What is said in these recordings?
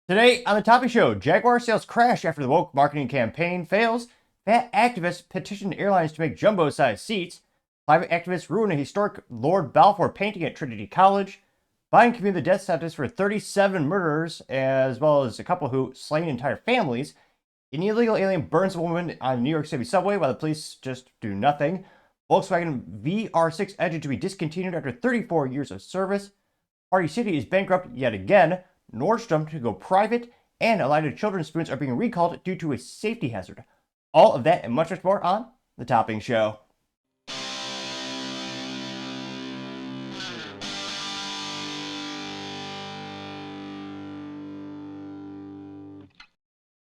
Today on the Topping Show, Jaguar sales crash after the woke marketing campaign fails. Fat activists petition airlines to make jumbo-sized seats. Climate activists ruin a historic Lord Balfour painting at Trinity College. Biden commuted the death sentence for 37 murderers, as well as a couple who slain entire families. An illegal alien burns a woman on the New York City subway while the police just do nothing. Volkswagen VR6 engine to be discontinued after 34 years of service. Party City is bankrupt yet again. Nordstrom to go private, and a line of children's spoons are being recalled due to a safety hazard. All of that and much, much more on The Topping Show.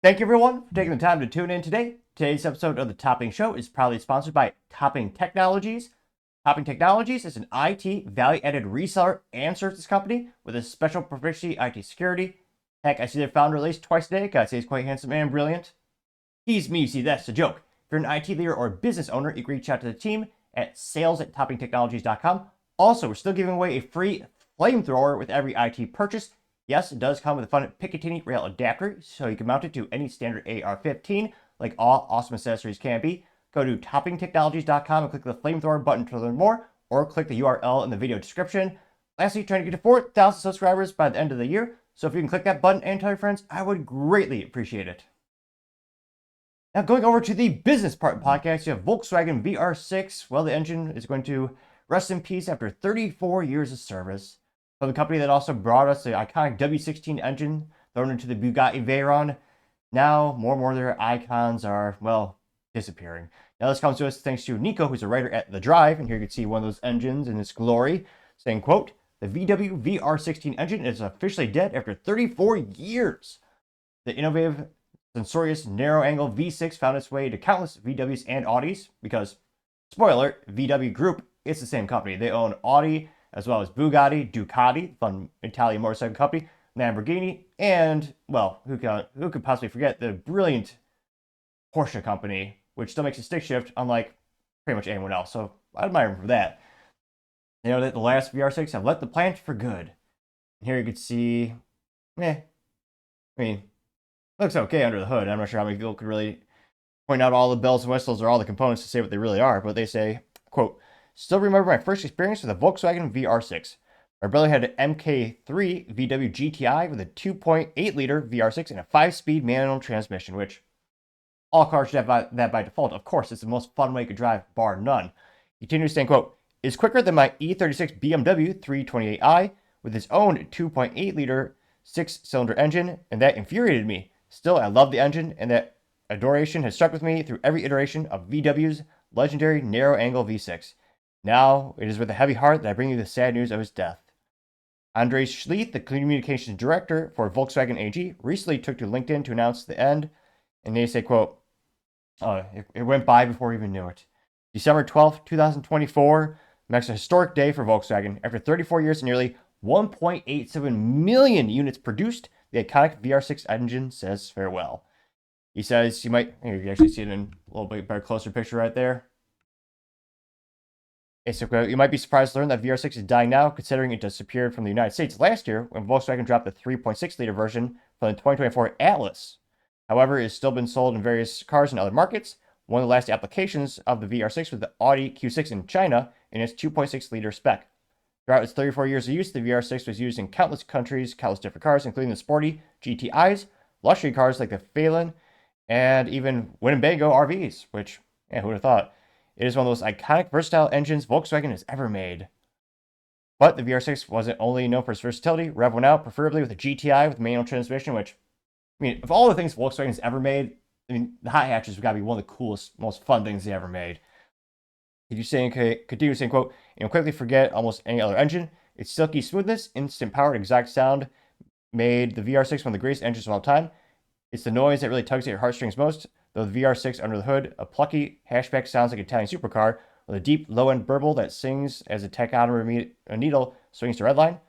Thank you, everyone, for taking the time to tune in today. Today's episode of The Topping Show is proudly sponsored by Topping Technologies. Topping Technologies is an IT value-added reseller and services company with a special proficiency IT security. Heck, I see their founder at least twice a day. Gotta say he's quite handsome and brilliant. He's me, you see, that's a joke. If you're an IT leader or business owner, you can reach out to the team at sales@toppingtechnologies.com. Also, we're still giving away a free flamethrower with every IT purchase. Yes, it does come with a fun Picatinny rail adapter, so you can mount it to any standard AR-15, like all awesome accessories can be. Go to toppingtechnologies.com and click the flamethrower button to learn more, or click the URL in the video description. Lastly, trying to get to 4,000 subscribers by the end of the year, so if you can click that button and tell your friends, I would greatly appreciate it. Now, going over to the business part of the podcast, you have Volkswagen VR6. Well, the engine is going to rest in peace after 34 years of service. From the company that also brought us the iconic W16 engine thrown into the Bugatti Veyron. Now, more and more of their icons are, well, disappearing. Now, this comes to us thanks to Nico, who's a writer at The Drive, and here you can see one of those engines in its glory, saying, quote, "The VW VR16 engine is officially dead after 34 years. The innovative, sensorious, narrow-angle V6 found its way to countless VWs and Audis, because, spoiler, VW Group is the same company. They own Audi, as well as Bugatti, Ducati, fun Italian motorcycle company, Lamborghini, and, well, who could possibly forget the brilliant Porsche company, which still makes a stick shift, unlike pretty much anyone else. So I admire them for that. You know that the last VR6 have left the planet for good. And here you can see, I mean, looks okay under the hood. I'm not sure how many people could really point out all the bells and whistles or all the components to say what they really are, but they say, quote, "Still remember my first experience with a Volkswagen VR6. My brother had an MK3 VW GTI with a 2.8-liter VR6 and a 5-speed manual transmission, which all cars should have that by default. Of course, it's the most fun way you could drive, bar none." He continues saying, quote, "Is quicker than my E36 BMW 328i with its own 2.8-liter 6-cylinder engine, and that infuriated me. Still, I love the engine, and that adoration has stuck with me through every iteration of VW's legendary narrow-angle V6. Now, it is with a heavy heart that I bring you the sad news of his death." André Schleeth, the communications director for Volkswagen AG, recently took to LinkedIn to announce the end, and they say, quote, it went by before we even knew it. December 12th, 2024 marks a historic day for Volkswagen. After 34 years and nearly 1.87 million units produced, the iconic VR6 engine says farewell. He says, you can actually see it in a little bit better, closer picture right there. You might be surprised to learn that VR6 is dying now, considering it disappeared from the United States last year when Volkswagen dropped the 3.6-liter version from the 2024 Atlas. However, it has still been sold in various cars in other markets. One of the last applications of the VR6 was the Audi Q6 in China in its 2.6-liter spec. Throughout its 34 years of use, the VR6 was used in countless countries, countless different cars, including the sporty GTIs, luxury cars like the Phelan, and even Winnebago RVs, which, who would have thought? It is one of those iconic, versatile engines Volkswagen has ever made. But the VR6 wasn't only known for its versatility. Rev went out, preferably with a GTI with manual transmission, which, of all the things Volkswagen's ever made, the hot hatches have got to be one of the coolest, most fun things they ever made. Continue saying, quote, "You'll quickly forget almost any other engine. Its silky smoothness, instant power, and exact sound made the VR6 one of the greatest engines of all time. It's the noise that really tugs at your heartstrings most. Though the VR6 under the hood, a plucky hatchback sounds like an Italian supercar with a deep low-end burble that sings as a tachometer needle swings to redline.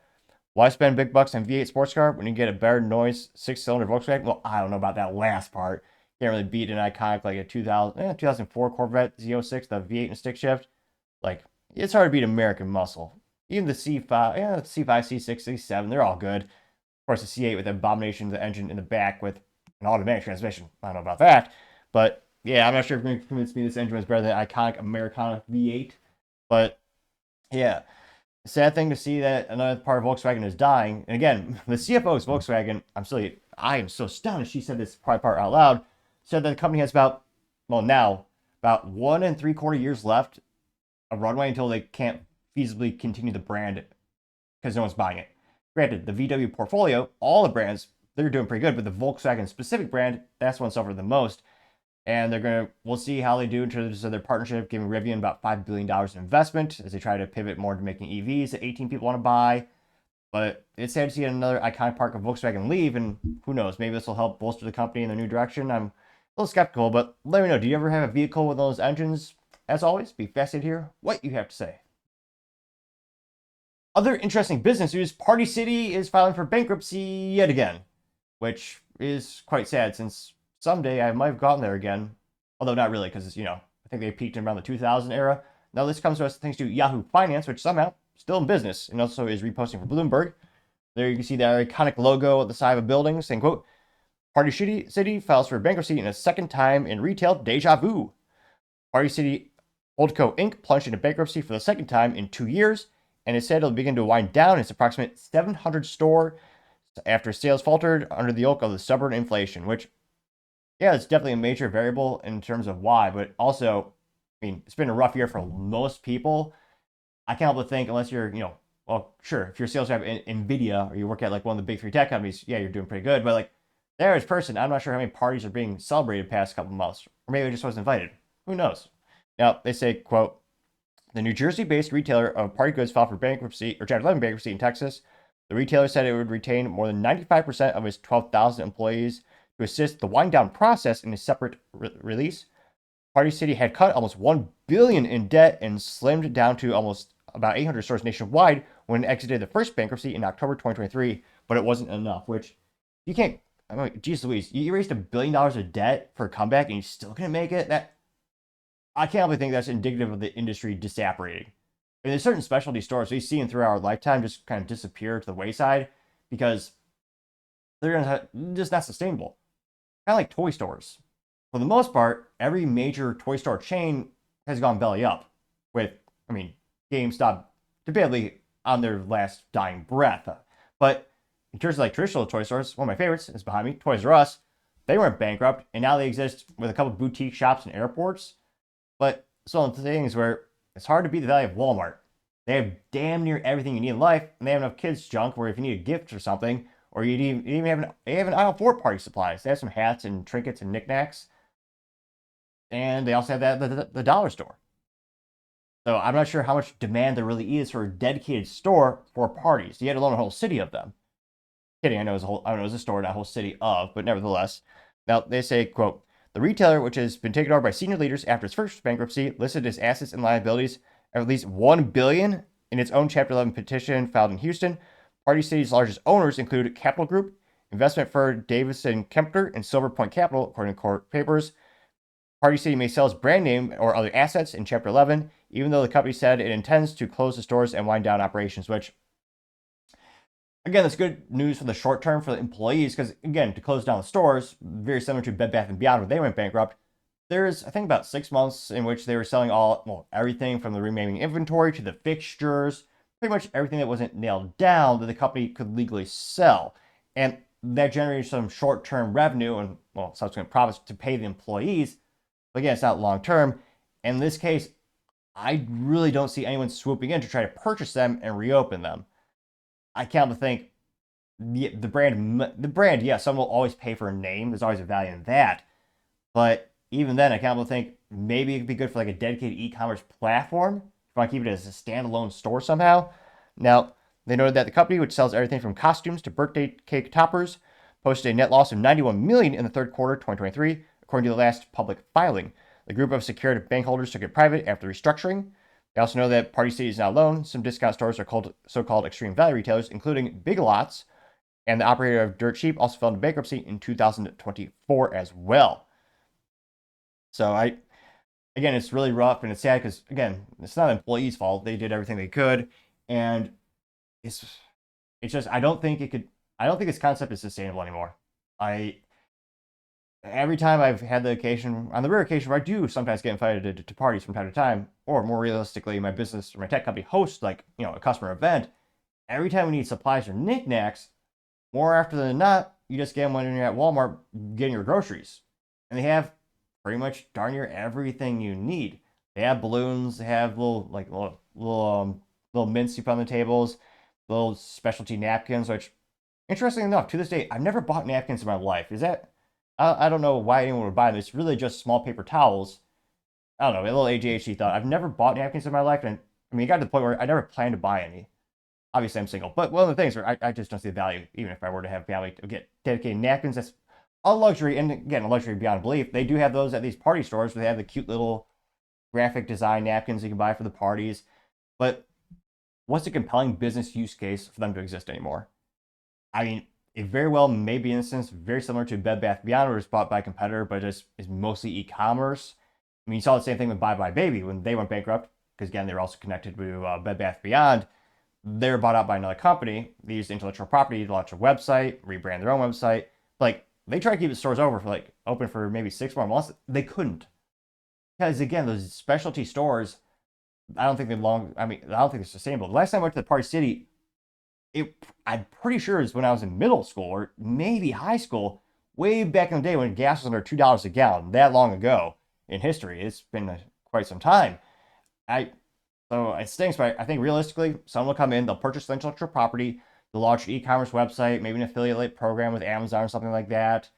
Why spend big bucks on V8 sports car when you get a better noise 6-cylinder Volkswagen?" Well, I don't know about that last part. Can't really beat an iconic like a 2004 Corvette Z06, the V8 and stick shift. Like, it's hard to beat American muscle. Even the C5, C6, C7, they're all good. Of course, the C8 with the abomination of the engine in the back with an automatic transmission. I don't know about that. But yeah, I'm not sure if you're going to convince me this engine was better than the iconic Americana V8. But yeah, sad thing to see that another part of Volkswagen is dying. And again, the CFO is Volkswagen. I am so astonished she said this part out loud. Said that the company has about 1.75 years left of runway until they can't feasibly continue the brand because no one's buying it. Granted, the VW portfolio, all the brands, they're doing pretty good, but the Volkswagen specific brand, that's one suffered the most. And we'll see how they do in terms of their partnership, giving Rivian about $5 billion in investment as they try to pivot more to making EVs that 18 people want to buy. But it's sad to see another iconic part of Volkswagen leave, and who knows, maybe this will help bolster the company in the new direction. I'm a little skeptical, but let me know, do you ever have a vehicle with those engines? As always, be fascinated to hear what you have to say. Other interesting business news, Party City is filing for bankruptcy yet again, which is quite sad since someday I might have gotten there again. Although not really, because, I think they peaked in around the 2000 era. Now this comes to us thanks to Yahoo Finance, which somehow still in business and also is reposting for Bloomberg. There you can see their iconic logo at the side of a building saying, quote, Party City files for bankruptcy in a second time in retail deja vu. Party City Holdco Inc. plunged into bankruptcy for the second time in 2 years, and it said it'll begin to wind down its approximate 700 store after sales faltered under the yoke of the stubborn inflation, which, yeah, it's definitely a major variable in terms of why, but also, it's been a rough year for most people. I can't help but think, unless you're, well, sure, if you're a sales rep in NVIDIA or you work at like one of the big three tech companies, yeah, you're doing pretty good, but like, the average person, I'm not sure how many parties are being celebrated past couple of months, or maybe I just wasn't invited. Who knows? Now, they say, quote, the New Jersey-based retailer of party goods filed for bankruptcy, or Chapter 11 bankruptcy in Texas. The retailer said it would retain more than 95% of its 12,000 employees to assist the wind-down process in a separate release. Party City had cut almost $1 billion in debt and slimmed down to almost about 800 stores nationwide when it exited the first bankruptcy in October 2023, but it wasn't enough, which you can't, geez Louise, you erased $1 billion of debt for a comeback and you're still going to make it? I can't really think that's indicative of the industry disapparating. There's certain specialty stores we've seen throughout our lifetime just kind of disappear to the wayside because they're just not sustainable. Kind of like toy stores. For the most part, every major toy store chain has gone belly up with, GameStop debatably on their last dying breath. But in terms of like traditional toy stores, one of my favorites is behind me, Toys R Us. They weren't bankrupt, and now they exist with a couple boutique shops and airports. But it's one of the things where it's hard to beat the value of Walmart. They have damn near everything you need in life, and they have enough kids' junk where if you need a gift or something, or you even have an aisle for party supplies. They have some hats and trinkets and knickknacks. And they also have the dollar store. So I'm not sure how much demand there really is for a dedicated store for parties, yet alone a whole city of them. Kidding, I know it was a store, not a whole city of, but nevertheless. Now, they say, quote, the retailer, which has been taken over by senior leaders after its first bankruptcy, listed its assets and liabilities of at least $1 billion in its own Chapter 11 petition filed in Houston. Party City's largest owners include Capital Group, investment firm Davison Kempner, and Silver Point Capital, according to court papers. Party City may sell its brand name or other assets in Chapter 11, even though the company said it intends to close the stores and wind down operations, which, again, that's good news for the short term for the employees because, again, to close down the stores, very similar to Bed Bath & Beyond when they went bankrupt, there's, I think, about 6 months in which they were selling everything from the remaining inventory to the fixtures, pretty much everything that wasn't nailed down that the company could legally sell. And that generated some short-term revenue and, subsequent profits to pay the employees. But again, it's not long-term. In this case, I really don't see anyone swooping in to try to purchase them and reopen them. I can't but think the brand, yeah, someone will always pay for a name. There's always a value in that. But even then, I can't but think maybe it could be good for like a dedicated e-commerce platform. If you want to keep it as a standalone store somehow. Now, they noted that the company, which sells everything from costumes to birthday cake toppers, posted a net loss of $91 million in the third quarter 2023, according to the last public filing. The group of secured bank holders took it private after restructuring. They also know that Party City is now alone. Some discount stores are called so-called extreme value retailers, including Big Lots, and the operator of Dirt Cheap also fell into bankruptcy in 2024 as well. So again, it's really rough and it's sad because, again, it's not employees' fault. They did everything they could, and it's just, I don't think it could, I don't think this concept is sustainable anymore. Every time I've had the occasion, on the rare occasion where I do sometimes get invited to parties from time to time, or more realistically, my business or my tech company hosts like, a customer event, every time we need supplies or knickknacks, more often than not, you just get them when you're at Walmart getting your groceries. And they have pretty much darn near everything you need. They have balloons, they have little mints you put on the tables, little specialty napkins, which, interestingly enough, to this day, I've never bought napkins in my life. Is that, I don't know why anyone would buy them. It's really just small paper towels. I don't know, a little ADHD thought. I've never bought napkins in my life, and I mean, it got to the point where I never planned to buy any. Obviously, I'm single, but one of the things where I just don't see the value, even if I were to have family, to get dedicated napkins. That's a luxury, and again, a luxury beyond belief. They do have those at these party stores where they have the cute little graphic design napkins you can buy for the parties. But what's a compelling business use case for them to exist anymore? I mean, it very well may be an instance very similar to Bed Bath Beyond, where it's bought by a competitor, but it is mostly e-commerce. I mean, you saw the same thing with Buy Buy Baby when they went bankrupt, because again, they were also connected to Bed Bath Beyond. They were bought out by another company. They used intellectual property to launch a website, rebrand their own website. Like, they tried to keep the stores open for maybe 6 more months. They couldn't. Because again, those specialty stores, I don't think they're sustainable. The last time I went to the Party City, I'm pretty sure it's when I was in middle school or maybe high school, way back in the day when gas was under $2 a gallon, that long ago in history. It's been quite some time. So it stinks, but I think realistically, someone will come in, they'll purchase the intellectual property, they'll launch an e-commerce website, maybe an affiliate program with Amazon or something like that.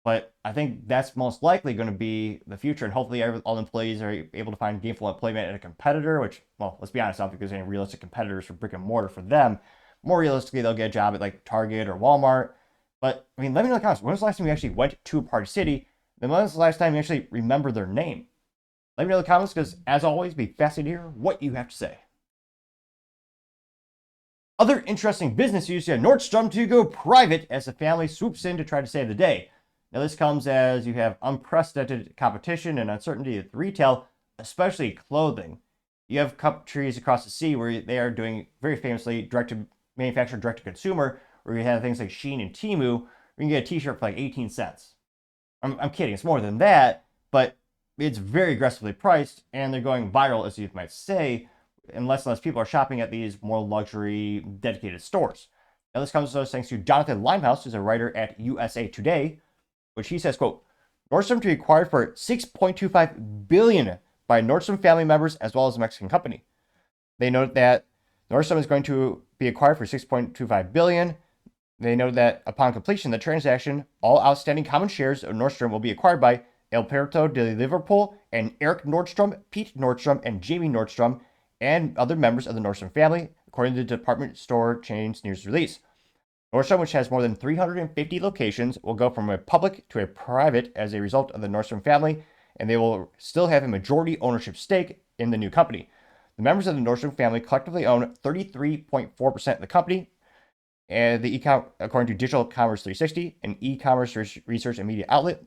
But I think that's most likely going to be the future, and hopefully all employees are able to find gainful employment at a competitor, which, well, let's be honest, I don't think there's any realistic competitors for brick and mortar for them. More realistically, they'll get a job at like Target or Walmart. But I mean, let me know in the comments, when was the last time you actually went to a Party City? Then when was the last time you actually remember their name? Let me know in the comments, because as always, be fascinated to hear what you have to say. Other interesting business news, you have Nordstrom to go private as the family swoops in to try to save the day. Now, this comes as you have unprecedented competition and uncertainty with retail, especially clothing. You have countries across the sea where they are doing very famously direct-to-manufacturer, direct-to-consumer, where you have things like Shein and Temu, where you can get a t-shirt for like 18 cents. I'm kidding, it's more than that, but it's very aggressively priced, and they're going viral, as you might say, and less people are shopping at these more luxury, dedicated stores. Now, this comes to us thanks to Jonathan Limehouse, who's a writer at USA Today, which he says, quote, Nordstrom to be acquired for $6.25 billion by Nordstrom family members as well as a Mexican company. They note that Nordstrom is going to be acquired for $6.25 billion. They note that upon completion of the transaction, all outstanding common shares of Nordstrom will be acquired by Alberto de Liverpool and Eric Nordstrom, Pete Nordstrom, and Jamie Nordstrom, and other members of the Nordstrom family, according to the department store chain's news release. Nordstrom, which has more than 350 locations, will go from a public to a private as a result of the Nordstrom family, and they will still have a majority ownership stake in the new company. The members of the Nordstrom family collectively own 33.4% of the company, and according to Digital Commerce 360, an e-commerce research and media outlet.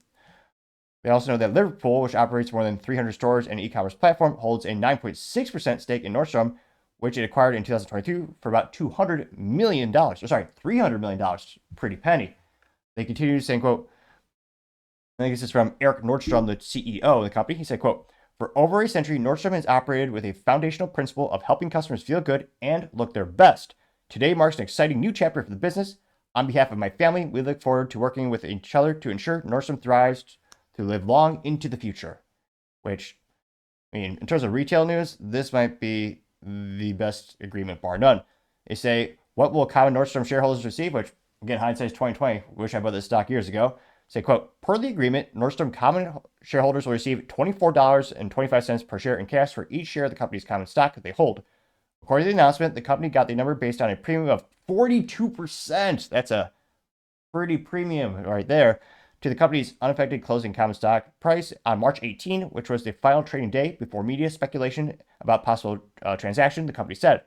They also know that Liverpool, which operates more than 300 stores and an e-commerce platform, holds a 9.6% stake in Nordstrom, which it acquired in 2022 for about $200 million. $300 million. Pretty penny. They continue saying, quote, I think this is from Eric Nordstrom, the CEO of the company. He said, quote, for over a century, Nordstrom has operated with a foundational principle of helping customers feel good and look their best. Today marks an exciting new chapter for the business. On behalf of my family, we look forward to working with each other to ensure Nordstrom thrives to live long into the future. Which, I mean, in terms of retail news, this might be the best agreement bar none. They say, what will common Nordstrom shareholders receive? Which, again, hindsight is 2020. Wish I bought this stock years ago. Say, quote, per the agreement, Nordstrom common shareholders will receive $24.25 per share in cash for each share of the company's common stock that they hold. According to the announcement, the company got the number based on a premium of 42%. That's a pretty premium right there, to the company's unaffected closing common stock price on March 18, which was the final trading day before media speculation about possible transaction, the company said.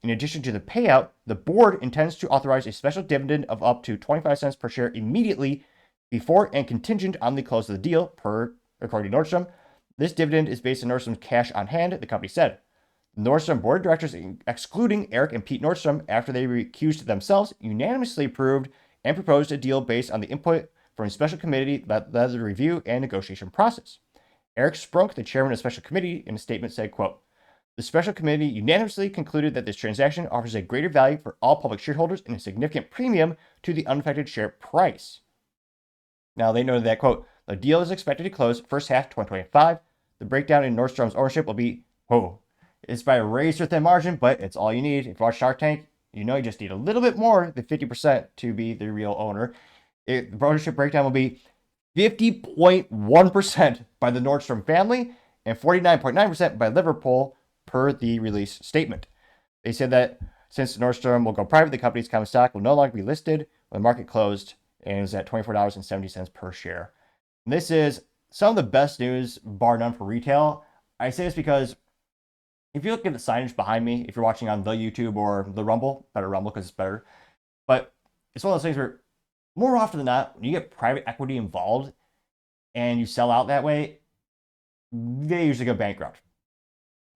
In addition to the payout, the board intends to authorize a special dividend of up to 25 cents per share immediately before and contingent on the close of the deal, according to Nordstrom. This dividend is based on Nordstrom's cash on hand, the company said. The Nordstrom board of directors, excluding Eric and Pete Nordstrom, after they recused themselves, unanimously approved and proposed a deal based on the input from a special committee that led the review and negotiation process. Eric Sprunk, the chairman of the special committee, in a statement said, quote, "The special committee unanimously concluded that this transaction offers a greater value for all public shareholders and a significant premium to the unaffected share price." Now, they noted that, quote, "The deal is expected to close first half 2025. The breakdown in Nordstrom's ownership will be, it's by a razor-thin margin, but it's all you need. If you watch Shark Tank, you know you just need a little bit more than 50% to be the real owner. The ownership breakdown will be 50.1% by the Nordstrom family and 49.9% by Liverpool, per the release statement. They said that since Nordstrom will go private, the company's common stock will no longer be listed when the market closed and is at $24.70 per share. And this is some of the best news, bar none, for retail. I say this because if you look at the signage behind me, if you're watching on the YouTube or the Rumble, better Rumble because it's better, but it's one of those things where more often than not, when you get private equity involved and you sell out that way, they usually go bankrupt.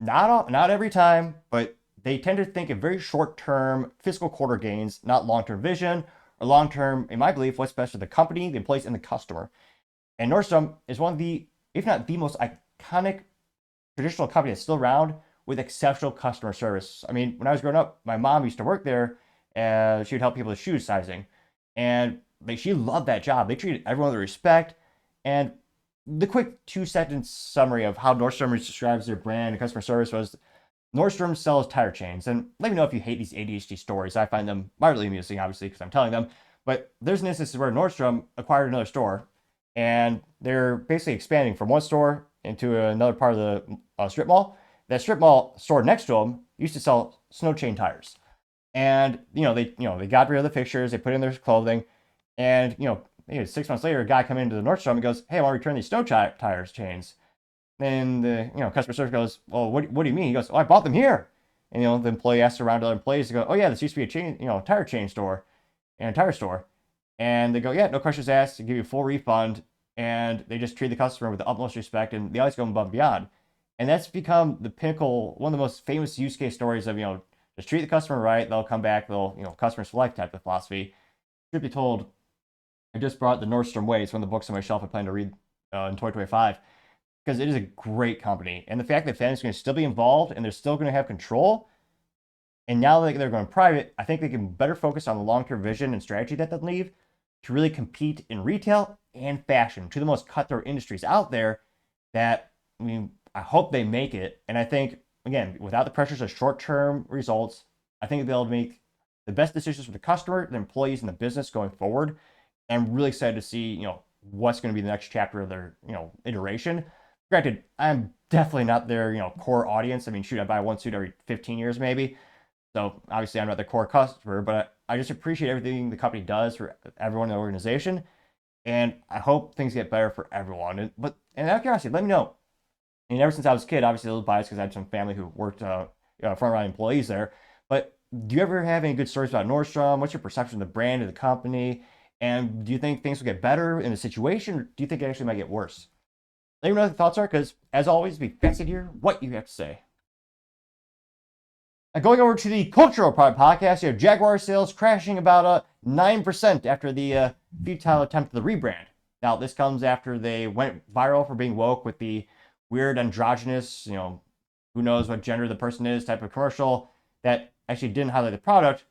Not every time, but they tend to think of very short-term fiscal quarter gains, not long-term vision or long-term, in my belief, what's best for the company, the employees, and the customer. And Nordstrom is one of the, if not the most iconic traditional company that's still around with exceptional customer service. I mean, when I was growing up, my mom used to work there, and she would help people with shoe sizing. And she loved that job. They treated everyone with respect. And the quick 2-sentence summary of how Nordstrom describes their brand and customer service was, Nordstrom sells tire chains. And let me know if you hate these ADHD stories. I find them mildly amusing, obviously, because I'm telling them. But there's an instance where Nordstrom acquired another store, and they're basically expanding from one store into another part of the strip mall. That strip mall store next to them used to sell snow chain tires. And, they got rid of the fixtures, they put in their clothing, and, maybe 6 months later, a guy come into the Nordstrom and goes, "Hey, I want to return these snow tires chains." And the customer service goes, "Well, what do you mean?" He goes, "Oh, I bought them here." And the employee asks around to other employees to go, "Oh yeah, this used to be a chain, tire chain store and a tire store." And they go, "Yeah, no questions asked, to give you a full refund." And they just treat the customer with the utmost respect, and they always go above and beyond. And that's become the pinnacle, one of the most famous use case stories of, just treat the customer right, they'll come back, they'll, customers for life type of philosophy. Truth be told, I just brought The Nordstrom Way. It's one of the books on my shelf I plan to read in 2025, because it is a great company. And the fact that families are going to still be involved and they're still going to have control, and now that they're going private, I think they can better focus on the long-term vision and strategy that they'll leave to really compete in retail and fashion, two of the most cutthroat industries out there that, I hope they make it. And I think, again, without the pressures of short-term results, I think they'll make the best decisions for the customer, the employees, and the business going forward. And I'm really excited to see, what's going to be the next chapter of their, iteration. Granted, I'm definitely not their, core audience. I mean, shoot, I buy one suit every 15 years maybe. So obviously I'm not their core customer, but I just appreciate everything the company does for everyone in the organization. And I hope things get better for everyone. And out of curiosity, let me know. And ever since I was a kid, obviously a little biased because I had some family who worked frontline employees there. But do you ever have any good stories about Nordstrom? What's your perception of the brand of the company? And do you think things will get better in the situation, or do you think it actually might get worse? Let me know what your thoughts are, because as always, be fascinated to hear what you have to say. Now, going over to the cultural product podcast, you have Jaguar Sales crashing about 9% after the futile attempt at the rebrand. Now, this comes after they went viral for being woke with the weird androgynous, who knows what gender the person is type of commercial that actually didn't highlight the product.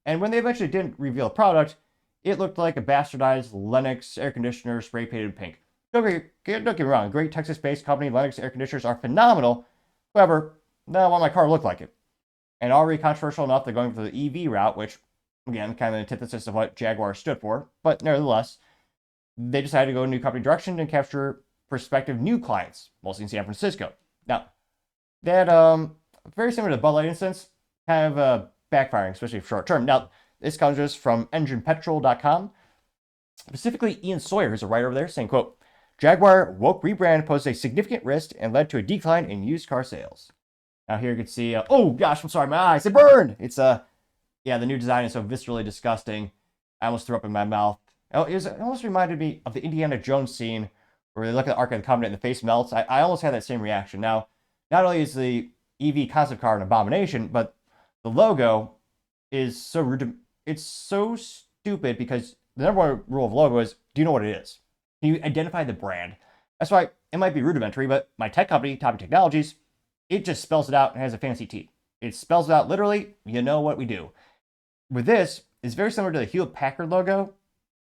And when they eventually didn't reveal the product, it looked like a bastardized Lennox air conditioner spray painted pink. Don't get me wrong, great Texas-based company, Lennox air conditioners are phenomenal. However, I don't want my car to look like it. And already controversial enough, they're going for the EV route, which, again, kind of an antithesis of what Jaguar stood for. But nevertheless, they decided to go a new company direction and capture prospective new clients, mostly in San Francisco. Now, that very similar to the Bud Light instance, kind of backfiring, especially for short term. Now, this comes just from enginepetrol.com. Specifically, Ian Sawyer, who's a writer over there, saying, quote, "Jaguar woke rebrand posed a significant risk and led to a decline in used car sales." Now here you can see, oh gosh, I'm sorry, my eyes, it burned. It's, the new design is so viscerally disgusting. I almost threw up in my mouth. It almost reminded me of the Indiana Jones scene where they look at the Ark of the Covenant and the face melts. I almost had that same reaction. Now, not only is the EV concept car an abomination, but the logo is so rude. It's so stupid because the number one rule of logo is, do you know what it is? Can you identify the brand? That's why it might be rudimentary, but my tech company, Topping Technologies, it just spells it out and has a fancy T. It spells it out literally, you know what we do. With this, it's very similar to the Hewlett-Packard logo,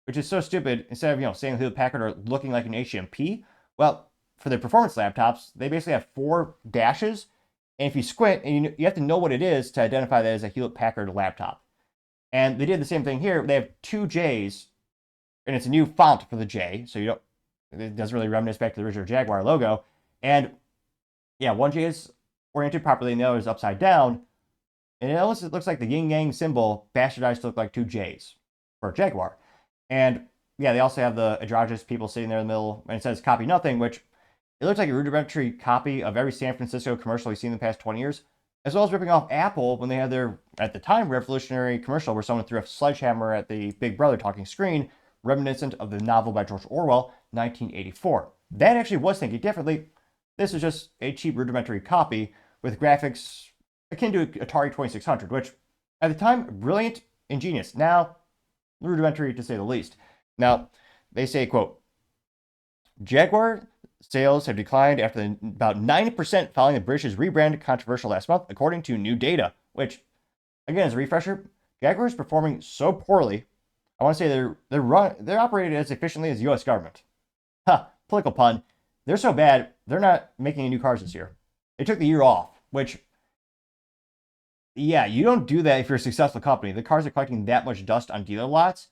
which is so stupid. Instead of, saying Hewlett-Packard or looking like an HMP, well, for the performance laptops, they basically have 4 dashes, and if you squint, and you have to know what it is to identify that as a Hewlett-Packard laptop. And they did the same thing here. They have 2 J's, and it's a new font for the J, so it doesn't really reminisce back to the original Jaguar logo. And yeah, one J is oriented properly, and the other is upside down. And it almost looks like the yin-yang symbol bastardized to look like 2 J's for Jaguar. And yeah, they also have the androgynous people sitting there in the middle, and it says copy nothing, which it looks like a rudimentary copy of every San Francisco commercial we've seen in the past 20 years, as well as ripping off Apple when they had their, at the time, revolutionary commercial where someone threw a sledgehammer at the Big Brother talking screen, reminiscent of the novel by George Orwell, 1984. That actually was thinking differently. This is just a cheap rudimentary copy with graphics akin to Atari 2600, which at the time, brilliant, ingenious. Now, rudimentary to say the least. Now, they say, quote, Jaguar sales have declined after about 9% following the British's rebrand controversial last month, according to new data, which, again, as a refresher, Jaguar is performing so poorly, I want to say they're operated as efficiently as the U.S. government. Ha, political pun. They're so bad, they're not making any new cars this year. They took the year off, which, yeah, you don't do that if you're a successful company. The cars are collecting that much dust on dealer lots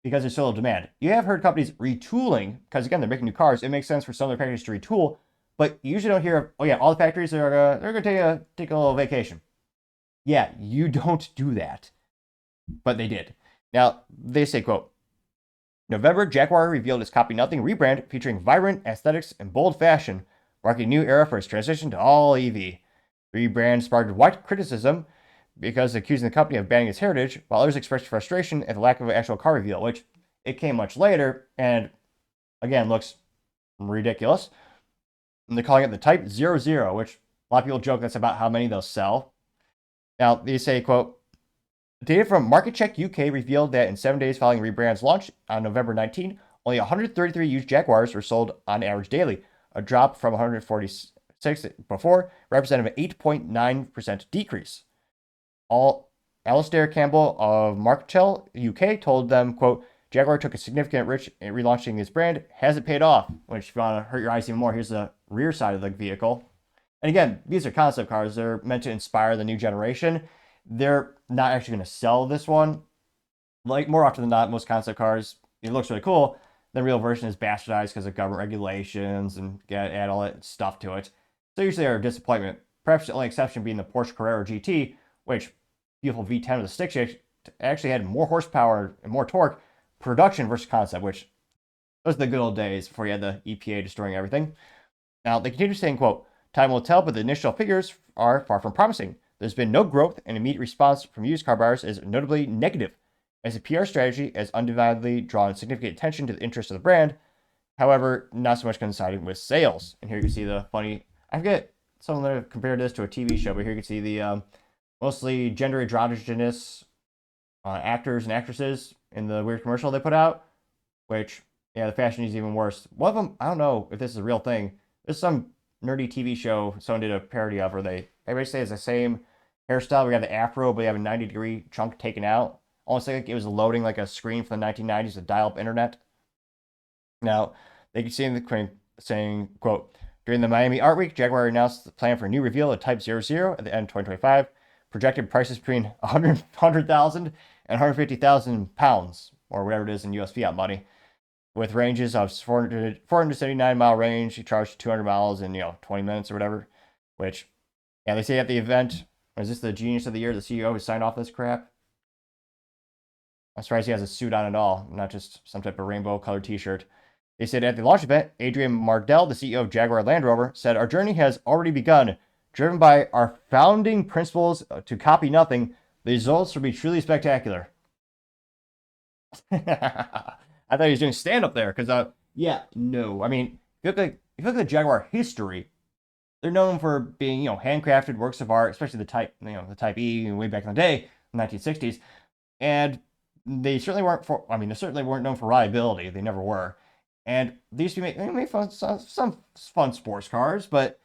because there's so little demand. You have heard companies retooling, because again, they're making new cars. It makes sense for some of their factories to retool, but you usually don't hear of, oh yeah, all the factories are they're going to take a little vacation. Yeah, you don't do that, but they did. Now, they say, quote, November, Jaguar revealed its Copy Nothing rebrand featuring vibrant aesthetics and bold fashion, marking a new era for its transition to all EV. The rebrand sparked wide criticism because accusing the company of banning its heritage, while others expressed frustration at the lack of an actual car reveal, which it came much later and, again, looks ridiculous. And they're calling it the Type 00, which a lot of people joke that's about how many they'll sell. Now, they say, quote, data from Market Check UK revealed that in 7 days following rebrand's launch on November 19, only 133 used Jaguars were sold on average daily, a drop from 146 before, representing an 8.9% decrease. Alistair Campbell of Marketell UK told them, quote, Jaguar took a significant risk in relaunching this brand. Hasn't paid off. Which, if you want to hurt your eyes even more, here's the rear side of the vehicle. And again, these are concept cars. They're meant to inspire the new generation. They're not actually going to sell this one. Like, more often than not, most concept cars, it looks really cool. The real version is bastardized because of government regulations and add all that stuff to it. So usually they're a disappointment. Perhaps the only exception being the Porsche Carrera GT, which beautiful V10 with a stick shift actually had more horsepower and more torque production versus concept, which those are the good old days before you had the EPA destroying everything. Now, they continue saying, quote, time will tell, but the initial figures are far from promising. There's been no growth, and immediate response from used car buyers is notably negative, as a PR strategy has undividedly drawn significant attention to the interest of the brand. However, not so much coinciding with sales. And here you can see the funny, I forget, someone compared this to a TV show, but here you can see the mostly gender androgynous actors and actresses in the weird commercial they put out, which, yeah, the fashion is even worse. One of them, I don't know if this is a real thing. There's some nerdy TV show someone did a parody of where everybody says the same hairstyle. We have the afro, but you have a 90-degree chunk taken out. Almost like it was loading like a screen from the 1990s to dial-up internet. Now, they can see in the screen saying, quote, during the Miami Art Week, Jaguar announced the plan for a new reveal of Type 00 at the end of 2025. Projected prices between 100,000 and 150,000 pounds, or whatever it is in US fiat money, with ranges of 479 mile range. He charged 200 miles in 20 minutes or whatever. Which, yeah, they say at the event, is this the genius of the year, the CEO who signed off this crap? I'm surprised he has a suit on at all, not just some type of rainbow-colored T-shirt. They said at the launch event, Adrian Mardell, the CEO of Jaguar Land Rover, said, our journey has already begun. Driven by our founding principles to copy nothing, the results will be truly spectacular. I thought he was doing stand-up there, because, yeah, no. I mean, if you look at the Jaguar history, they're known for being, handcrafted works of art, especially the Type E way back in the day, the 1960s. And they certainly weren't for. I mean, they certainly weren't known for reliability. They never were. And they used to make fun, some fun sports cars, but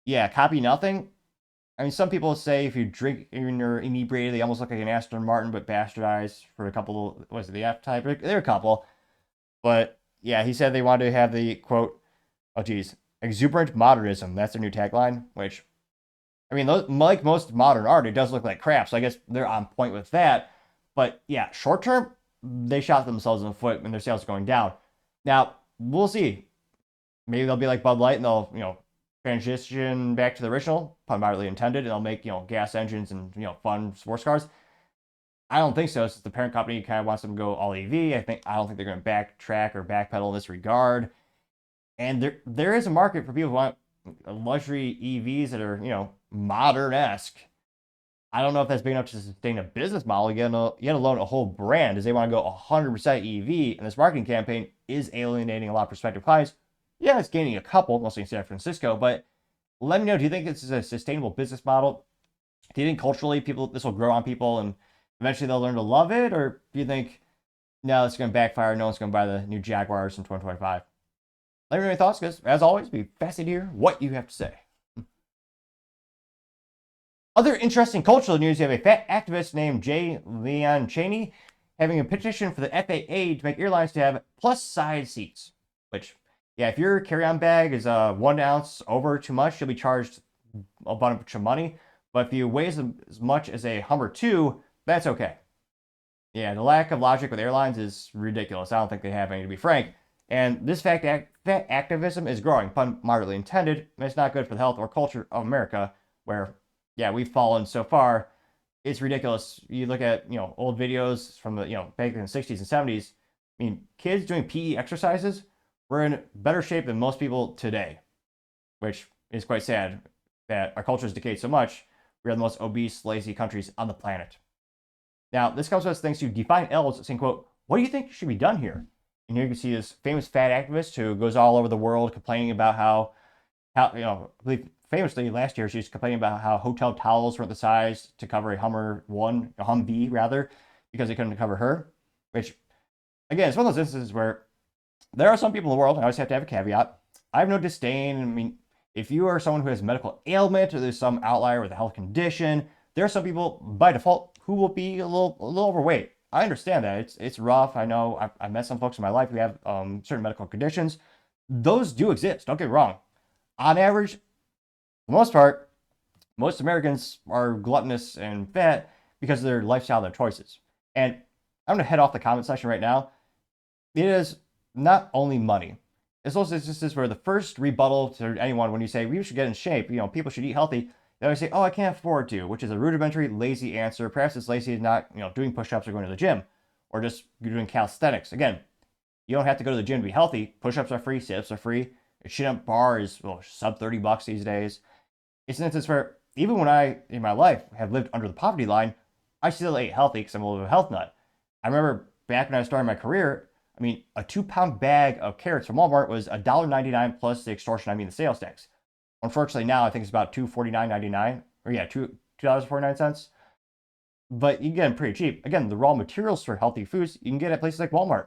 yeah, copy nothing. I mean, some people say if you drink and you're inebriated, they almost look like an Aston Martin, but bastardized for a couple. Was it the F type? There are a couple, but yeah, he said they wanted to have the quote. Oh geez, exuberant modernism. That's their new tagline. Which, I mean, like most modern art, it does look like crap. So I guess they're on point with that. But yeah, short term, they shot themselves in the foot when their sales are going down. Now we'll see. Maybe they'll be like Bud Light and they'll transition back to the original, pun moderately intended, and they'll make gas engines and fun sports cars. I don't think so. Since the parent company kind of wants them to go all EV, I don't think they're going to backtrack or backpedal in this regard. And there is a market for people who want luxury EVs that are modern-esque. I don't know if that's big enough to sustain a business model, yet alone a whole brand, as they want to go 100% EV, and this marketing campaign is alienating a lot of prospective clients. Yeah, it's gaining a couple, mostly in San Francisco, but let me know, do you think this is a sustainable business model? Do you think culturally this will grow on people and eventually they'll learn to love it? Or do you think, no, it's going to backfire, no one's going to buy the new Jaguars in 2025? Let me know your thoughts, because as always, be fascinated to hear what you have to say. Other interesting cultural news, you have a fat activist named Jae'Lynn Chaney having a petition for the FAA to make airlines to have plus size seats. Which, yeah, if your carry-on bag is 1 ounce over too much, you'll be charged a bunch of money. But if you weigh as much as a Hummer 2, that's okay. Yeah, the lack of logic with airlines is ridiculous. I don't think they have any, to be frank. And this fat activism is growing, pun moderately intended, and it's not good for the health or culture of America, where, yeah, we've fallen so far. It's ridiculous. You look at, old videos from the, back in the 60s and 70s. I mean, kids doing PE exercises were in better shape than most people today, which is quite sad that our culture has decayed so much. We are the most obese, lazy countries on the planet. Now, this comes to us thanks to Define L's saying, quote, what do you think should be done here? And here you can see this famous fat activist who goes all over the world complaining about how I believe famously last year she was complaining about how hotel towels weren't the size to cover a Humvee rather, because they couldn't cover her. Which, again, it's one of those instances where there are some people in the world, and I always have to have a caveat. I have no disdain. I mean, if you are someone who has a medical ailment or there's some outlier with a health condition, there are some people by default who will be a little overweight. I understand that. It's rough. I know I've met some folks in my life who have certain medical conditions. Those do exist. Don't get me wrong. On average, for the most part, most Americans are gluttonous and fat because of their lifestyle, their choices. And I'm going to head off the comment section right now. It is not only money. It's also instances where the first rebuttal to anyone when you say we should get in shape, people should eat healthy, they always say, oh, I can't afford to, which is a rudimentary, lazy answer. Perhaps it's lazy as not, doing push-ups or going to the gym, or just doing calisthenics. Again, you don't have to go to the gym to be healthy. Push-ups are free, sit-ups are free. A chin-up bar is sub $30 these days. It's an instance where even when I, in my life, have lived under the poverty line, I still ate healthy because I'm a little bit of a health nut. I remember back when I started my career, I mean, a 2-pound bag of carrots from Walmart was $1.99 plus the extortion, the sales tax. Unfortunately, now I think it's about $2.49.99, or yeah, $2.49. But you can get them pretty cheap. Again, the raw materials for healthy foods you can get at places like Walmart.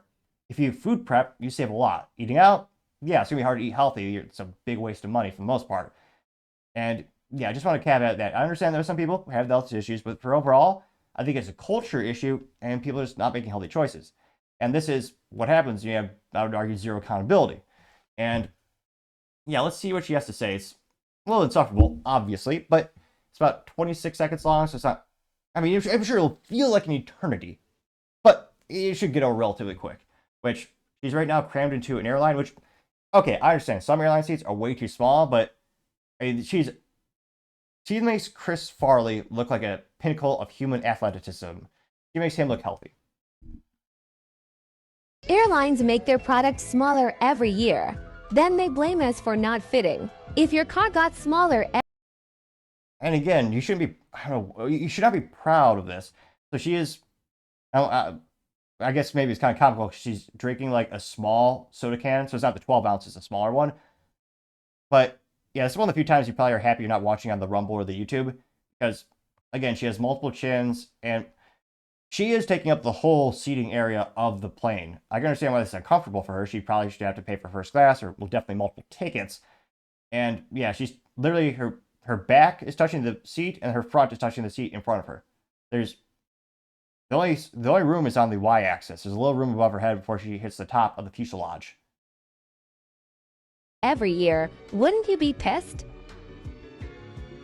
If you food prep, you save a lot. Eating out, yeah, it's gonna be hard to eat healthy. It's a big waste of money for the most part. And yeah, I just want to caveat that. I understand there's some people who have health issues, but for overall, I think it's a culture issue and people are just not making healthy choices. And this is what happens. You have, I would argue, zero accountability. And yeah, let's see what she has to say. It's a little insufferable, obviously, but it's about 26 seconds long, so it's not, I'm sure it'll feel like an eternity, but it should get over relatively quick, which she's right now crammed into an airline, which, okay, I understand. Some airline seats are way too small, but she makes Chris Farley look like a pinnacle of human athleticism. She makes him look healthy. Airlines make their products smaller every year. Then they blame us for not fitting. If your car got smaller... And again, you shouldn't be, you should not be proud of this. So she is, I guess maybe it's kind of comical because she's drinking like a small soda can. So it's not the 12 ounces, a smaller one. But yeah, it's one of the few times you probably are happy you're not watching on the Rumble or the YouTube. Because again, she has multiple chins and she is taking up the whole seating area of the plane. I can understand why this is uncomfortable for her. She probably should have to pay for first class or well, definitely multiple tickets. And yeah, she's literally her back is touching the seat and her front is touching the seat in front of her. There's the only room is on the y-axis. There's a little room above her head before she hits the top of the fuselage. Every year, wouldn't you be pissed?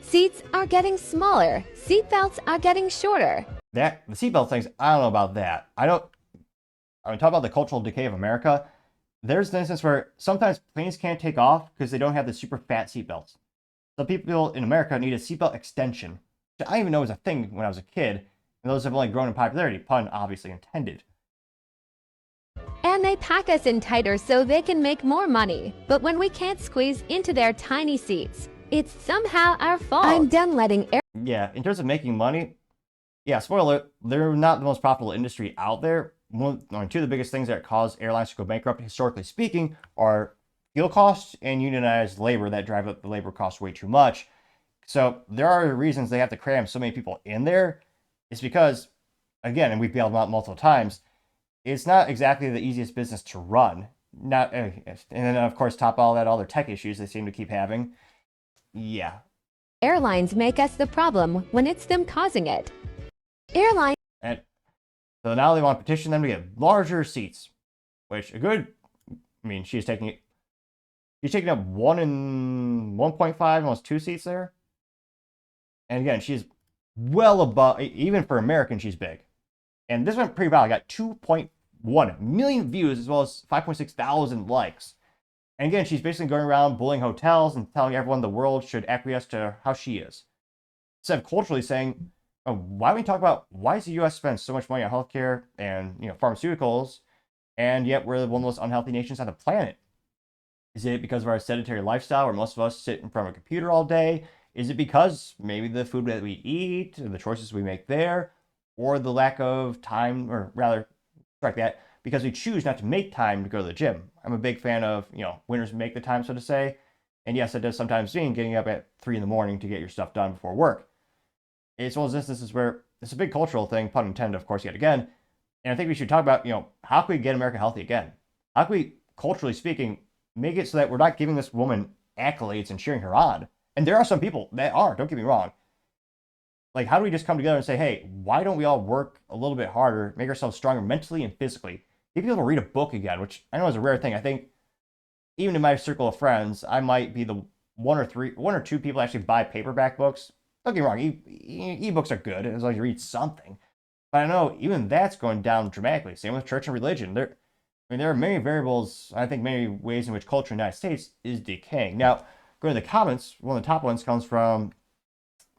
Seats are getting smaller. Seatbelts are getting shorter. The seatbelt things, I don't know about that. I mean, talk about the cultural decay of America. There's an instance where sometimes planes can't take off because they don't have the super fat seatbelts. So people in America need a seatbelt extension, which I didn't even know was a thing when I was a kid. And those have only grown in popularity, pun obviously intended. And they pack us in tighter so they can make more money. But when we can't squeeze into their tiny seats, it's somehow our fault. I'm done letting Yeah, in terms of making money, yeah, spoiler, they're not the most profitable industry out there. Two of the biggest things that cause airlines to go bankrupt, historically speaking, are fuel costs and unionized labor that drive up the labor costs way too much. So there are reasons they have to cram so many people in there. It's because, again, and we've bailed them out multiple times, it's not exactly the easiest business to run. And then, of course, top all that, all their tech issues they seem to keep having. Yeah. Airlines make us the problem when it's them causing it. Airlines. And so now they want to petition them to get larger seats, which she's taking up 1.5, almost 2 seats there. And again, she's well above, even for American, she's big. And this went pretty viral. I got 2.1 million views as well as 5.6 thousand likes. And again, she's basically going around bullying hotels and telling everyone the world should acquiesce to how she is. Instead of culturally saying, oh, why don't we talk about why does the U.S. spend so much money on healthcare and pharmaceuticals, and yet we're one of the most unhealthy nations on the planet? Is it because of our sedentary lifestyle where most of us sit in front of a computer all day? Is it because maybe the food that we eat, or the choices we make there, or the lack of time, or rather, correct that, because we choose not to make time to go to the gym? I'm a big fan of, winners make the time, so to say. And yes, it does sometimes mean getting up at 3 in the morning to get your stuff done before work. It's one of those instances where it's a big cultural thing, pun intended, of course, yet again. And I think we should talk about, how can we get America healthy again? How can we, culturally speaking, make it so that we're not giving this woman accolades and cheering her on? And there are some people that are, don't get me wrong. Like, how do we just come together and say, hey, why don't we all work a little bit harder, make ourselves stronger mentally and physically? Get people to read a book again, which I know is a rare thing. I think even in my circle of friends, I might be the one or two people that actually buy paperback books. Don't get me wrong, e-books are good as long as you read something. But I know even that's going down dramatically. Same with church and religion. There are many variables, I think many ways in which culture in the United States is decaying. Now, go to the comments. One of the top ones comes from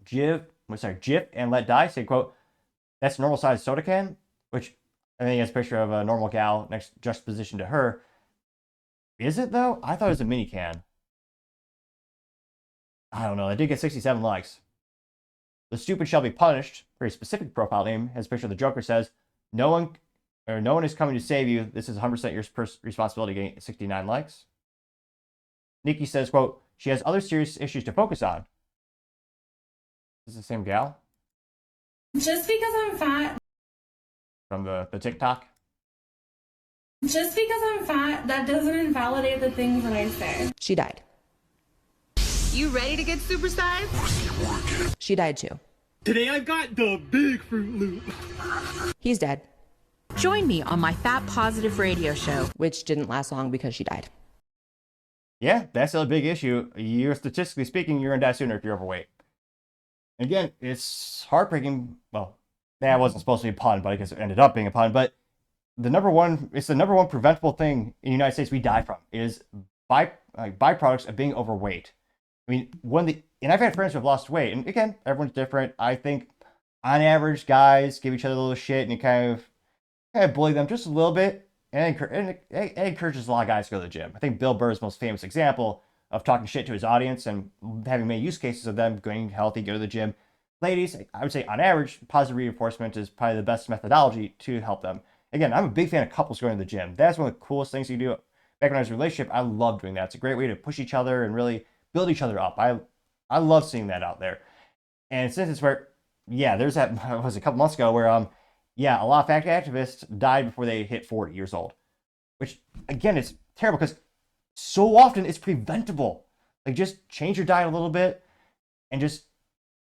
Jif and Let Die. Say, quote, "That's a normal sized soda can," which I think has a picture of a normal gal next juxtaposition to her. Is it though? I thought it was a mini can. I don't know. I did get 67 likes. The stupid shall be punished. Very specific profile name. Has a picture of the Joker. Says, no one is coming to save you. This is 100% your responsibility. Getting 69 likes. Nikki says, quote, "She has other serious issues to focus on." Is this the same gal? Just because I'm fat. From the TikTok? Just because I'm fat, that doesn't invalidate the things that I say. She died. You ready to get super sized? She died too. Today I've got the big Fruit Loop. He's dead. Join me on my Fat Positive radio show. Which didn't last long because she died. Yeah, that's a big issue. Statistically speaking, you're going to die sooner if you're overweight. Again, it's heartbreaking. Well, that wasn't supposed to be a pun, but I guess it ended up being a pun. But it's the number one preventable thing in the United States we die from is byproducts of being overweight. I mean, and I've had friends who have lost weight, and again, everyone's different. I think on average, guys give each other a little shit, and you kind of bully them just a little bit, and it encourages a lot of guys to go to the gym. I think Bill Burr's most famous example of talking shit to his audience and having many use cases of them going healthy, go to the gym. Ladies, I would say on average, positive reinforcement is probably the best methodology to help them. Again, I'm a big fan of couples going to the gym. That's one of the coolest things you can do. Back when I was in a relationship, I love doing that. It's a great way to push each other and really build each other up. I love seeing that out there. And since it's where, yeah, there's that, it was a couple months ago where yeah, a lot of fat activists died before they hit 40 years old, which again, is terrible because so often it's preventable. Like, just change your diet a little bit and just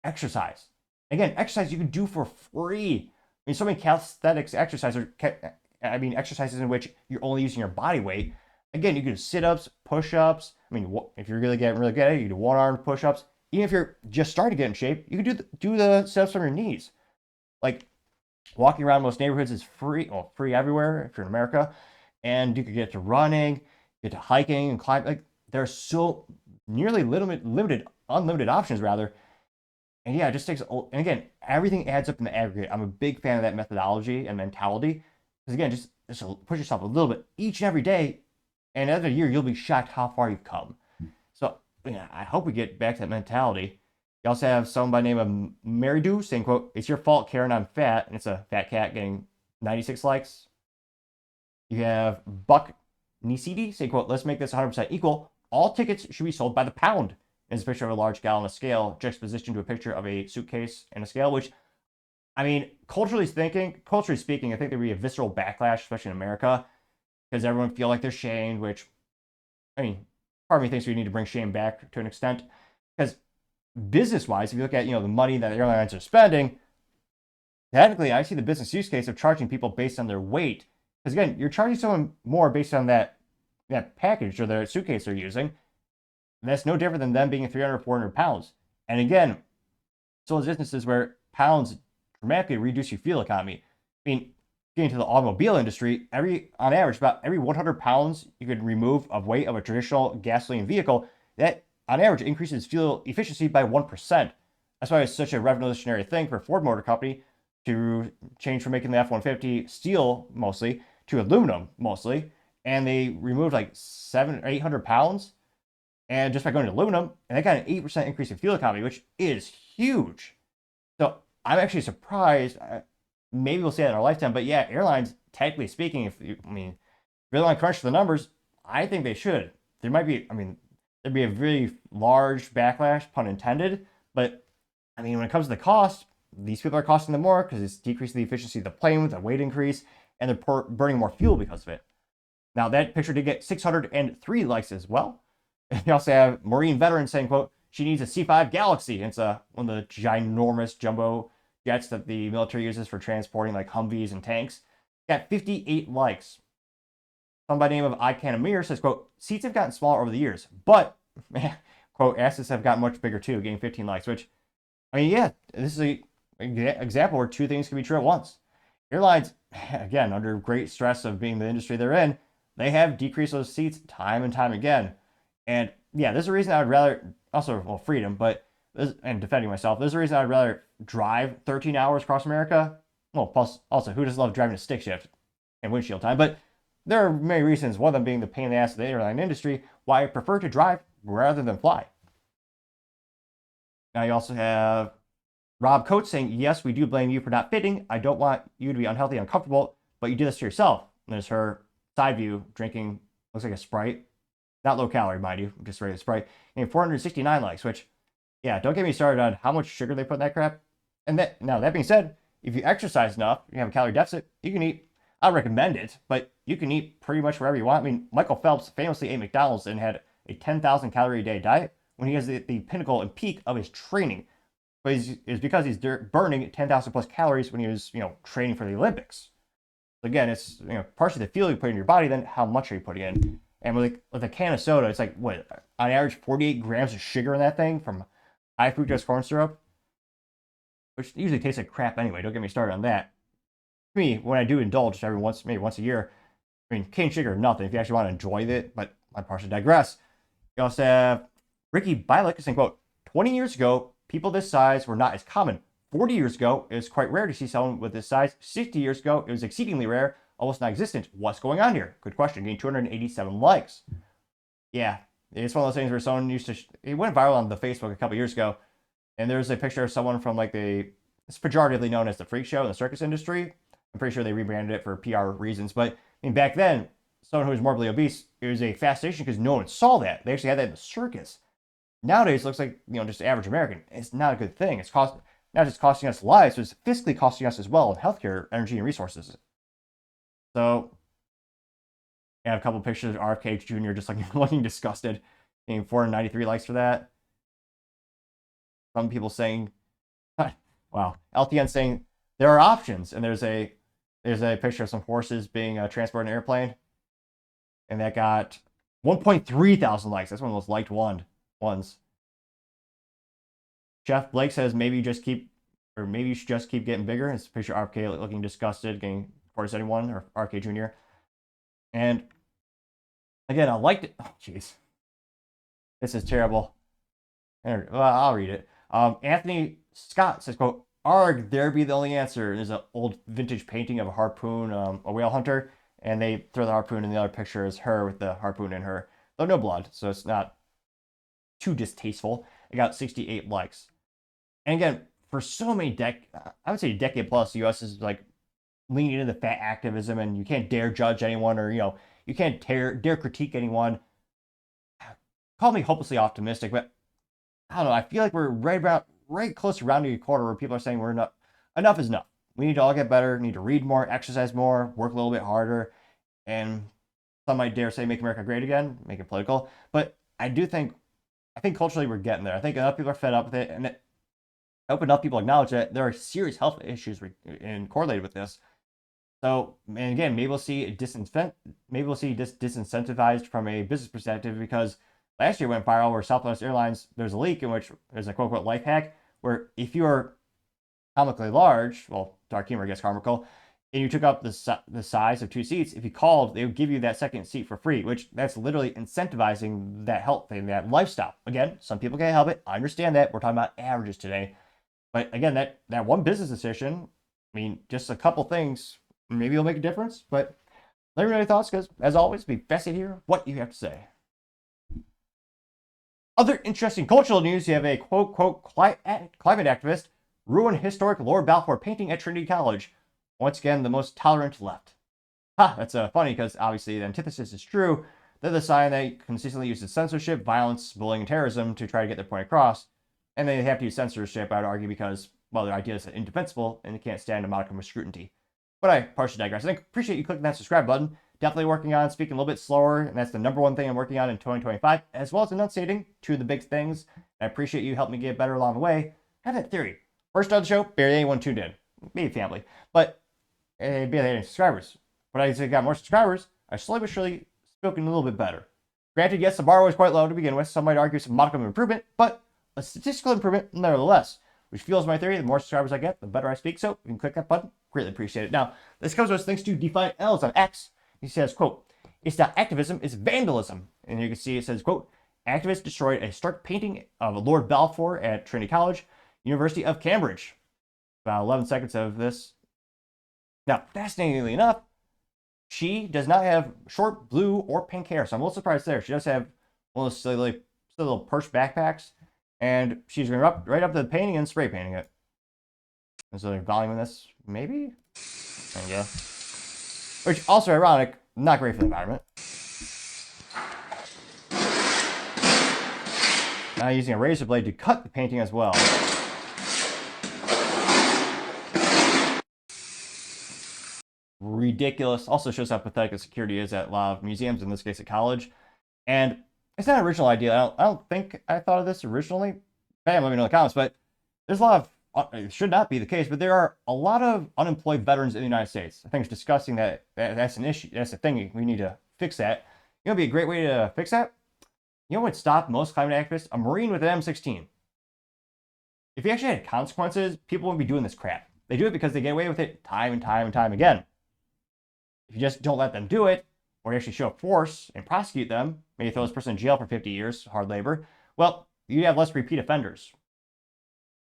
exercise. Again, exercise you can do for free. I mean, so many calisthenics exercises, exercises in which you're only using your body weight. Again, you can do sit-ups, push-ups. I mean, if you're really getting really good at it, you can do one-arm push-ups. Even if you're just starting to get in shape, you can do the sit-ups on your knees. Like, walking around most neighborhoods is free, well, free everywhere if you're in America. And you could get to running, get to hiking and climbing. Like, there's so nearly unlimited options rather. And yeah, it just takes, and again, everything adds up in the aggregate. I'm a big fan of that methodology and mentality. Because again, just push yourself a little bit each and every day. And at the end of the year, you'll be shocked how far you've come. So yeah, I hope we get back to that mentality. You also have someone by the name of Melii saying, quote, "It's your fault, Karen, I'm fat." And it's a fat cat getting 96 likes. You have Buck Nisidi saying, quote, "Let's make this 100% equal. All tickets should be sold by the pound." And it's a picture of a large gal on a scale juxtaposition to a picture of a suitcase and a scale, which, I mean, culturally speaking, I think there'd be a visceral backlash, especially in America, because everyone feel like they're shamed, which, I mean, part of me thinks we need to bring shame back to an extent. Because business-wise, if you look at, the money that the airlines are spending, technically, I see the business use case of charging people based on their weight. Because again, you're charging someone more based on that package or their suitcase they're using. And that's no different than them being 300 or 400 pounds. And again, so those instances where pounds dramatically reduce your fuel economy. I mean, getting to the automobile industry, on average, about every 100 pounds you could remove of weight of a traditional gasoline vehicle, that on average increases fuel efficiency by 1%. That's why it's such a revolutionary thing for Ford Motor Company to change from making the F-150 steel mostly to aluminum mostly. And they removed like 700 or 800 pounds. And just by going to aluminum, and they got an 8% increase in fuel economy, which is huge. So I'm actually surprised. Maybe we'll see that in our lifetime. But yeah, airlines, technically speaking, if you really want to crunch the numbers, I think they should. There'd be a really large backlash, pun intended. But when it comes to the cost, these people are costing them more because it's decreasing the efficiency of the plane with a weight increase, and they're burning more fuel because of it. Now, that picture did get 603 likes as well. And you also have Marine veteran saying, quote, "She needs a C5 Galaxy." And it's one of the ginormous jumbo jets that the military uses for transporting like Humvees and tanks. Got 58 likes. Someone by the name of I Can Amir says, quote, "Seats have gotten smaller over the years, but," quote, "asses have gotten much bigger too," getting 15 likes, which, yeah, this is an example where two things can be true at once. Airlines, again, under great stress of being the industry they're in, they have decreased those seats time and time again. And yeah, there's a reason I would rather, freedom, and defending myself, there's a reason I'd rather drive 13 hours across America. Well, plus, also, who doesn't love driving a stick shift and windshield time? But there are many reasons, one of them being the pain in the ass of the airline industry, why I prefer to drive rather than fly. Now you also have Rob Coates saying, "Yes, we do blame you for not fitting. I don't want you to be unhealthy and uncomfortable, but you did this to yourself." And there's her side view drinking, looks like a Sprite. Not low calorie, mind you, just regular Sprite. And 469 likes, which, yeah, don't get me started on how much sugar they put in that crap. And that being said, if you exercise enough, you have a calorie deficit, you can eat, I recommend it, but you can eat pretty much wherever you want. Michael Phelps famously ate McDonald's and had a 10,000 calorie a day diet when he was at the pinnacle and peak of his training. But it's because he's burning 10,000 plus calories when he was, training for the Olympics. So again, it's, partially the fuel you put in your body, then how much are you putting in? And with a can of soda, it's like, what, on average, 48 grams of sugar in that thing from high fructose corn syrup, which usually tastes like crap anyway. Don't get me started on that. For me, when I do indulge maybe once a year, cane sugar, nothing. If you actually want to enjoy it, but I partially digress. You also have Ricky Bialik saying, quote, 20 years ago, people this size were not as common. 40 years ago, it was quite rare to see someone with this size. 60 years ago, it was exceedingly rare, almost non-existent. What's going on here? Good question. Getting 287 likes. Yeah, it's one of those things where someone it went viral on the Facebook a couple years ago, and there's a picture of someone from it's pejoratively known as the freak show in the circus industry. I'm pretty sure they rebranded it for PR reasons, but back then, someone who was morbidly obese, it was a fascination because no one saw that. They actually had that in the circus. Nowadays, it looks like, just average American. It's not a good thing. It's not just costing us lives, but it's fiscally costing us as well in healthcare, energy, and resources. So, I have a couple pictures of RFK Jr. just like looking disgusted, getting 493 likes for that. Some people saying, wow, LTN saying there are options, and there's a picture of some horses being transported in an airplane, and that got 1.3 thousand likes. That's one of the most liked ones. Jeff Blake says maybe you should just keep getting bigger. It's a picture of RFK looking disgusted, getting 471 or RFK Jr. And again, I liked it. Oh, jeez, this is terrible. Well, I'll read it. Anthony Scott says, quote, "Arg, there be the only answer." There's an old vintage painting of a harpoon, a whale hunter, and they throw the harpoon, and the other picture is her with the harpoon in her. Though no blood, so it's not too distasteful. It got 68 likes. And again, for so many I would say a decade plus, the U.S. is like leaning into fat activism, and you can't dare judge anyone, or you can't dare critique anyone. Call me hopelessly optimistic, but I don't know. I feel like we're right close to rounding a corner where people are saying enough is enough. We need to all get better. We need to read more, exercise more, work a little bit harder, and some might dare say make America great again, make it political. But I think culturally we're getting there. I think enough people are fed up with it, and I hope enough people acknowledge that there are serious health issues correlated with this. So, and again, maybe we'll see this disincentivized from a business perspective, because last year went viral where Southwest Airlines, there's a leak in which there's a quote-unquote life hack where if you are comically large, well, dark humor gets comical, and you took up the size of 2 seats, if you called, they would give you that second seat for free, which that's literally incentivizing that health thing, that lifestyle. Again, some people can't help it. I understand that. We're talking about averages today. But again, that one business decision, I mean, just a couple things, maybe it'll make a difference. But let me know your thoughts, because as always, it'd be fascinating to hear what you have to say. Other interesting cultural news, you have a quote climate activist ruin historic Lord Balfour painting at Trinity College. Once again, the most tolerant left. That's funny, because obviously the antithesis is true. They're the side that consistently uses censorship, violence, bullying, and terrorism to try to get their point across. And they have to use censorship, I would argue, because, well, their ideas are indefensible and they can't stand a modicum of scrutiny. But I partially digress. I appreciate you clicking that subscribe button. Definitely working on speaking a little bit slower, and that's the number one thing I'm working on in 2025, as well as enunciating 2 of the big things. I appreciate you helping me get better along the way. I have that theory. First on the show, barely anyone tuned in. Maybe family. But barely any subscribers. But as I got more subscribers, I slowly but surely spoken a little bit better. Granted, yes, the bar was quite low to begin with. Some might argue some modicum of improvement, but a statistical improvement nevertheless, which fuels my theory. The more subscribers I get, the better I speak. So if you can click that button, greatly appreciate it. Now, this comes to us thanks to Define L's on X. He says, quote, "It's not activism, it's vandalism." And you can see it says, quote, "Activists destroyed a stark painting of Lord Balfour at Trinity College, University of Cambridge." About 11 seconds of this. Now, fascinatingly enough, she does not have short blue or pink hair, so I'm a little surprised there. She does have one of those silly little purse backpacks, and she's going right up to the painting and spray painting it. Is there volume in this? Maybe? There you go. Which, also ironic, not great for the environment. Now using a razor blade to cut the painting as well. Ridiculous. Also shows how pathetic the security is at a lot of museums, in this case at college. And it's not an original idea. I don't think I thought of this originally. Bam, let me know in the comments. But there's a lot of, it should not be the case, but there are a lot of unemployed veterans in the United States. I think it's disgusting that's an issue. That's a thing. We need to fix that. You know what would be a great way to fix that? You know what would stop most climate activists? A Marine with an M16. If you actually had consequences, people wouldn't be doing this crap. They do it because they get away with it time and time and time again. If you just don't let them do it, or you actually show force and prosecute them, maybe throw this person in jail for 50 years, hard labor, well, you have less repeat offenders.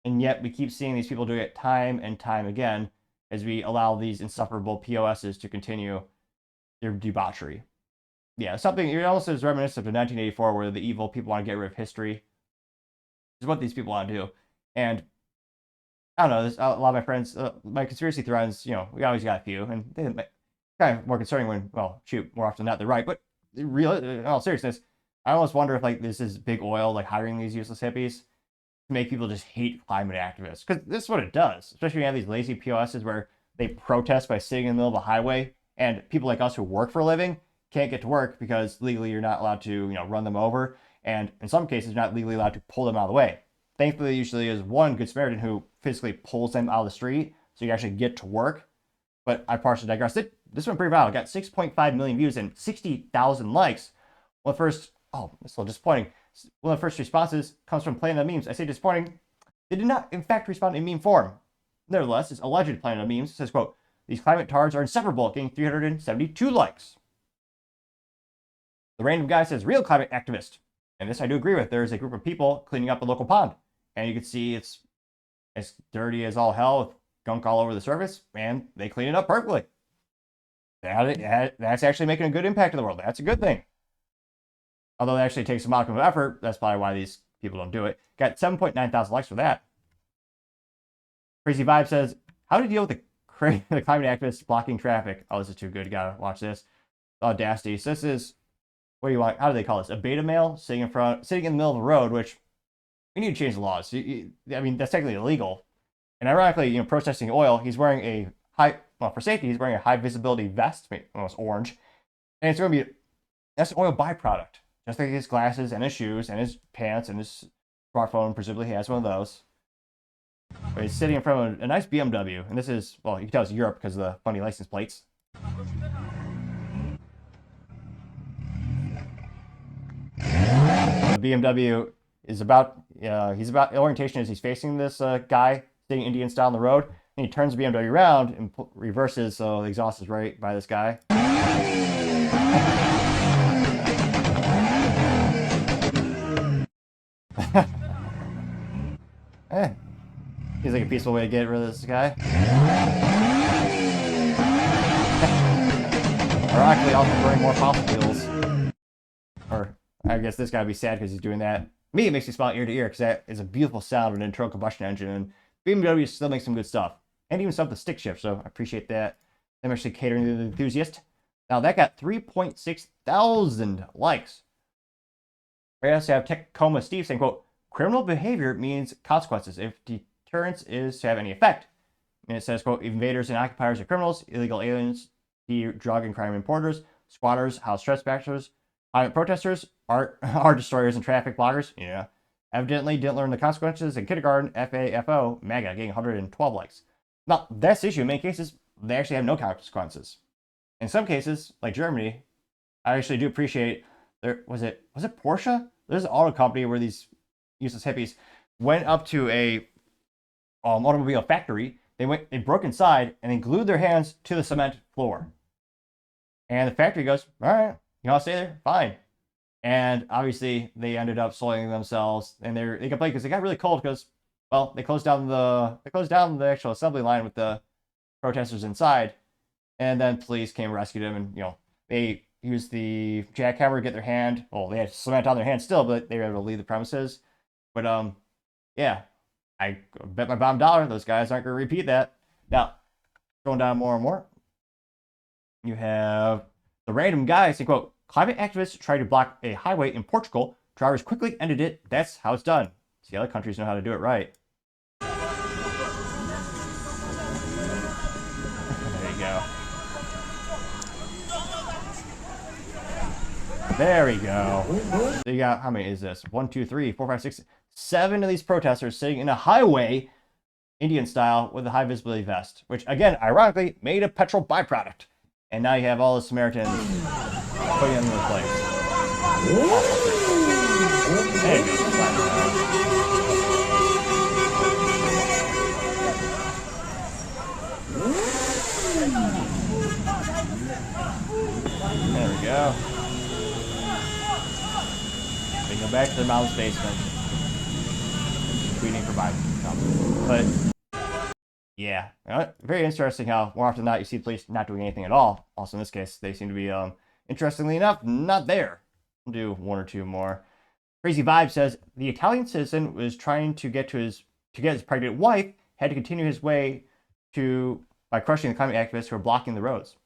And yet we keep seeing these people do it time and time again as we allow these insufferable POSs to continue their debauchery. Yeah, something, it almost is reminiscent of 1984 where the evil people want to get rid of history. This is what these people want to do. And I don't know, a lot of my friends, my conspiracy friends, we always got a few, and they kind of more concerning when, well, shoot, more often than not, they're right. But in all seriousness, I almost wonder if this is big oil hiring these useless hippies. to make people just hate climate activists. Because this is what it does, especially when you have these lazy POSs where they protest by sitting in the middle of a highway, and people like us who work for a living can't get to work because legally you're not allowed to, run them over. And in some cases, you're not legally allowed to pull them out of the way. Thankfully, there usually is one Good Samaritan who physically pulls them out of the street so you actually get to work. But I partially digress. This one pretty viral. It got 6.5 million views and 60,000 likes. Well, first, it's a little disappointing. One of the first responses comes from Planet of Memes. I say disappointing. They did not, in fact, respond in meme form. Nevertheless, it's alleged Planet of Memes. It says, quote, "These climate tards are inseparable," getting 372 likes. The random guy says, "Real climate activist." And this I do agree with. There's a group of people cleaning up a local pond. And you can see it's as dirty as all hell with gunk all over the surface. And they clean it up perfectly. That's actually making a good impact in the world. That's a good thing. Although it actually takes a modicum of effort. That's probably why these people don't do it. Got 7.9 thousand likes for that. Crazy Vibe says, "How to deal with the climate activists blocking traffic." Oh, this is too good. Gotta watch this. Audacity. So this is, what do you want? How do they call this? A beta male sitting in the middle of the road, which we need to change the laws. I mean, that's technically illegal. And ironically, protesting oil, he's wearing for safety, he's wearing a high visibility vest, almost orange. And it's going to be, that's an oil byproduct. Just like his glasses and his shoes and his pants and his smartphone, presumably he has one of those. But he's sitting in front of a nice BMW. And this is, well, you can tell it's Europe because of the funny license plates. The BMW is about, the orientation is he's facing this guy sitting Indian style on the road, and he turns the BMW around and reverses, so the exhaust is right by this guy. Seems like a peaceful way to get rid of this guy. Ironically, also burning more fossil fuels. Or, I guess this guy would be sad because he's doing that. Me, it makes me smile ear to ear because that is a beautiful sound of an internal combustion engine, and BMW still makes some good stuff. And even stuff with stick shift, so I appreciate that. I'm actually catering to the enthusiast. Now, that got 3.6 thousand likes. We also have Tacoma Steve saying, quote, "Criminal behavior means consequences if deterrence is to have any effect." And it says, quote, "Invaders and occupiers are criminals, illegal aliens, drug and crime importers, squatters, house trespassers, climate protesters, art destroyers, and traffic bloggers." Yeah. "Evidently didn't learn the consequences in kindergarten, FAFO, MAGA," getting 112 likes. Now, that's the issue. In many cases, they actually have no consequences. In some cases, like Germany, I actually do appreciate was it Porsche? There's an auto company where these useless hippies went up to a automobile factory. They broke inside and they glued their hands to the cement floor. And the factory goes, "All right, you want to stay there? Fine." And obviously they ended up soiling themselves, and they complained because it got really cold because, well, they closed down the actual assembly line with the protesters inside, and then police came and rescued them, and they used the jackhammer to get their hand. Well, they had cement on their hand still, but they were able to leave the premises. But yeah, I bet my bottom dollar those guys aren't going to repeat that. Now, going down more and more, you have the random guy saying, quote, "Climate activists tried to block a highway in Portugal. Drivers quickly ended it. That's how it's done." See, other countries know how to do it right. There you go. There we go. So you got, how many is this? 1, 2, 3, 4, 5, 6, 7 of these protesters sitting in a highway, Indian style, with a high visibility vest, which again, ironically, made a petrol byproduct. And now you have all the Samaritans putting them in their place. There you go. There we go. They go back to their mom's basement. Tweeting for Biden. But yeah, very interesting how more often than not you see police not doing anything at all. Also in this case, they seem to be, interestingly enough, not there. We'll do one or two more. Crazy Vibe says the Italian citizen was trying to get his pregnant wife, had to continue his way by crushing the climate activists who are blocking the roads.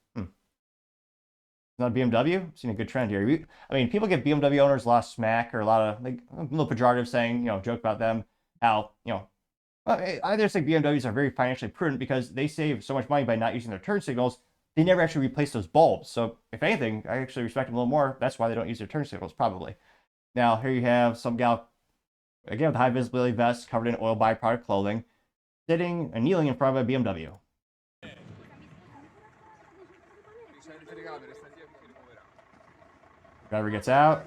Not BMW. Seen a good trend here. I mean, people give BMW owners a lot of smack or a lot of a little pejorative saying, joke about them how, I just think BMWs are very financially prudent because they save so much money by not using their turn signals. They never actually replace those bulbs. So if anything, I actually respect them a little more. That's why they don't use their turn signals, probably. Now, here you have some gal, again, with high visibility vest covered in oil byproduct clothing, sitting and kneeling in front of a BMW. Driver gets out,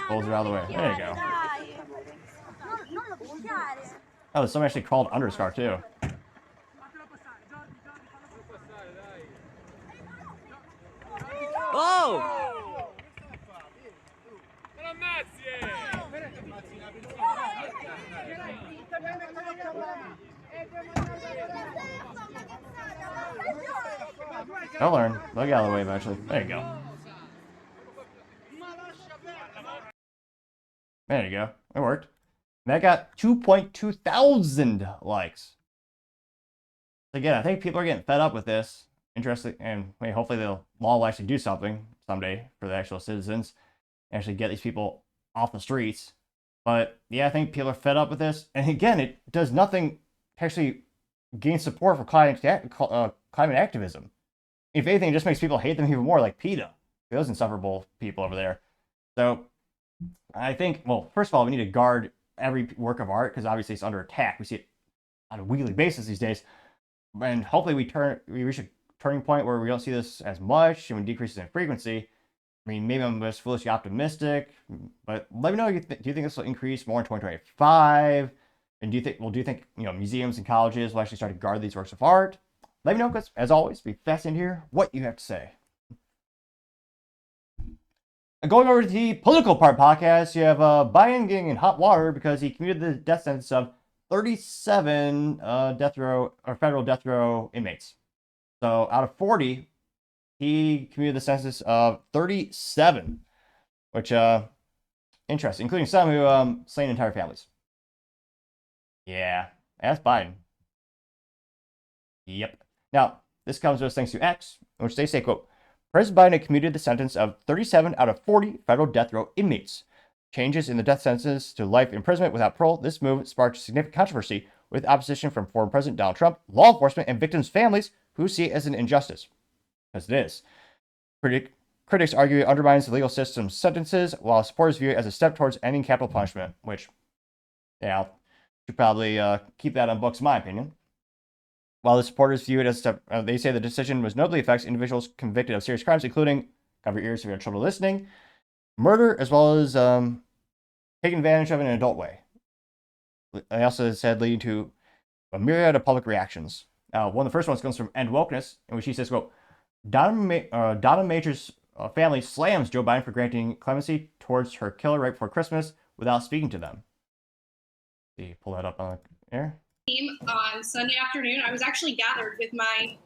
pulls her out of the way. There you go. Oh, someone actually crawled under his car, too. Oh! They'll learn. They'll get out of the way eventually. There you go. There you go. It worked. That got 2.2 thousand likes. Again, I think people are getting fed up with this. Interesting, and hopefully the law will actually do something someday for the actual citizens, actually get these people off the streets. But yeah, I think people are fed up with this. And again, it does nothing to actually gain support for climate activism. If anything, it just makes people hate them even more, like PETA, those insufferable people over there. So I think, well, first of all, we need to guard every work of art because obviously it's under attack. We see it on a weekly basis these days. And hopefully we reach a turning point where we don't see this as much and we decreases in frequency. I mean, maybe I'm just foolishly optimistic, but let me know. Do you think this will increase more in 2025? And do you think museums and colleges will actually start to guard these works of art? Let me know, because as always, be fascinated to hear what you have to say. And going over to the political part podcast, you have Biden getting in hot water because he commuted the death sentence of 37 federal death row inmates. So out of 40, he commuted the sentence of 37, which interesting, including some who slain entire families. Yeah, that's Biden. Yep. Now, this comes to us thanks to X, in which they say, quote, President Biden had commuted the sentence of 37 out of 40 federal death row inmates. Changes in the death sentence to life imprisonment without parole. This move sparked significant controversy with opposition from former President Donald Trump, law enforcement, and victims' families who see it as an injustice. Because it is. Critics argue it undermines the legal system's sentences, while supporters view it as a step towards ending capital punishment, which, yeah, should probably keep that on books, in my opinion. While the supporters view it as a step, they say the decision was notably affects individuals convicted of serious crimes, including, cover your ears if you have trouble listening, murder, as well as taking advantage of it in an adult way. They also said leading to a myriad of public reactions. One of the first ones comes from End Wokeness, in which he says, quote, Donna Major's family slams Joe Biden for granting clemency towards her killer right before Christmas without speaking to them. See, pull that up on the air. On Sunday afternoon, I was actually gathered with my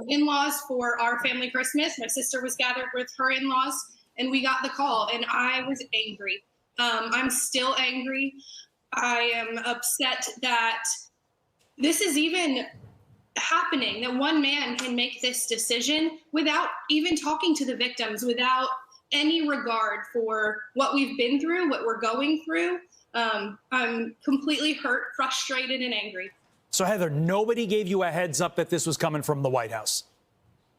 in-laws for our family Christmas. My sister was gathered with her in-laws, and we got the call, and I was angry. I'm still angry. I am upset that this is even happening, that one man can make this decision without even talking to the victims, without any regard for what we've been through, what we're going through. I'm completely hurt, frustrated, and angry. So, Heather, nobody gave you a heads up that this was coming from the White House?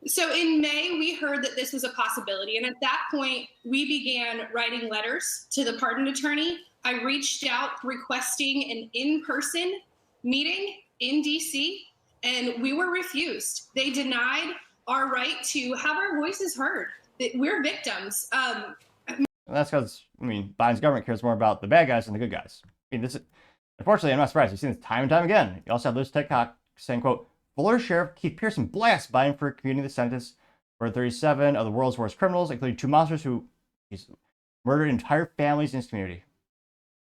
So in May, we heard that this was a possibility. And at that point, we began writing letters to the pardon attorney. I reached out requesting an in-person meeting in D.C., and we were refused. They denied our right to have our voices heard. We're victims. That's because, Biden's government cares more about the bad guys than the good guys. Unfortunately, I'm not surprised. We've seen this time and time again. You also have Liz TikTok saying, quote, Florida Sheriff Keith Pearson blasts Biden for commuting the sentence for 37 of the world's worst criminals, including two monsters who murdered entire families in his community.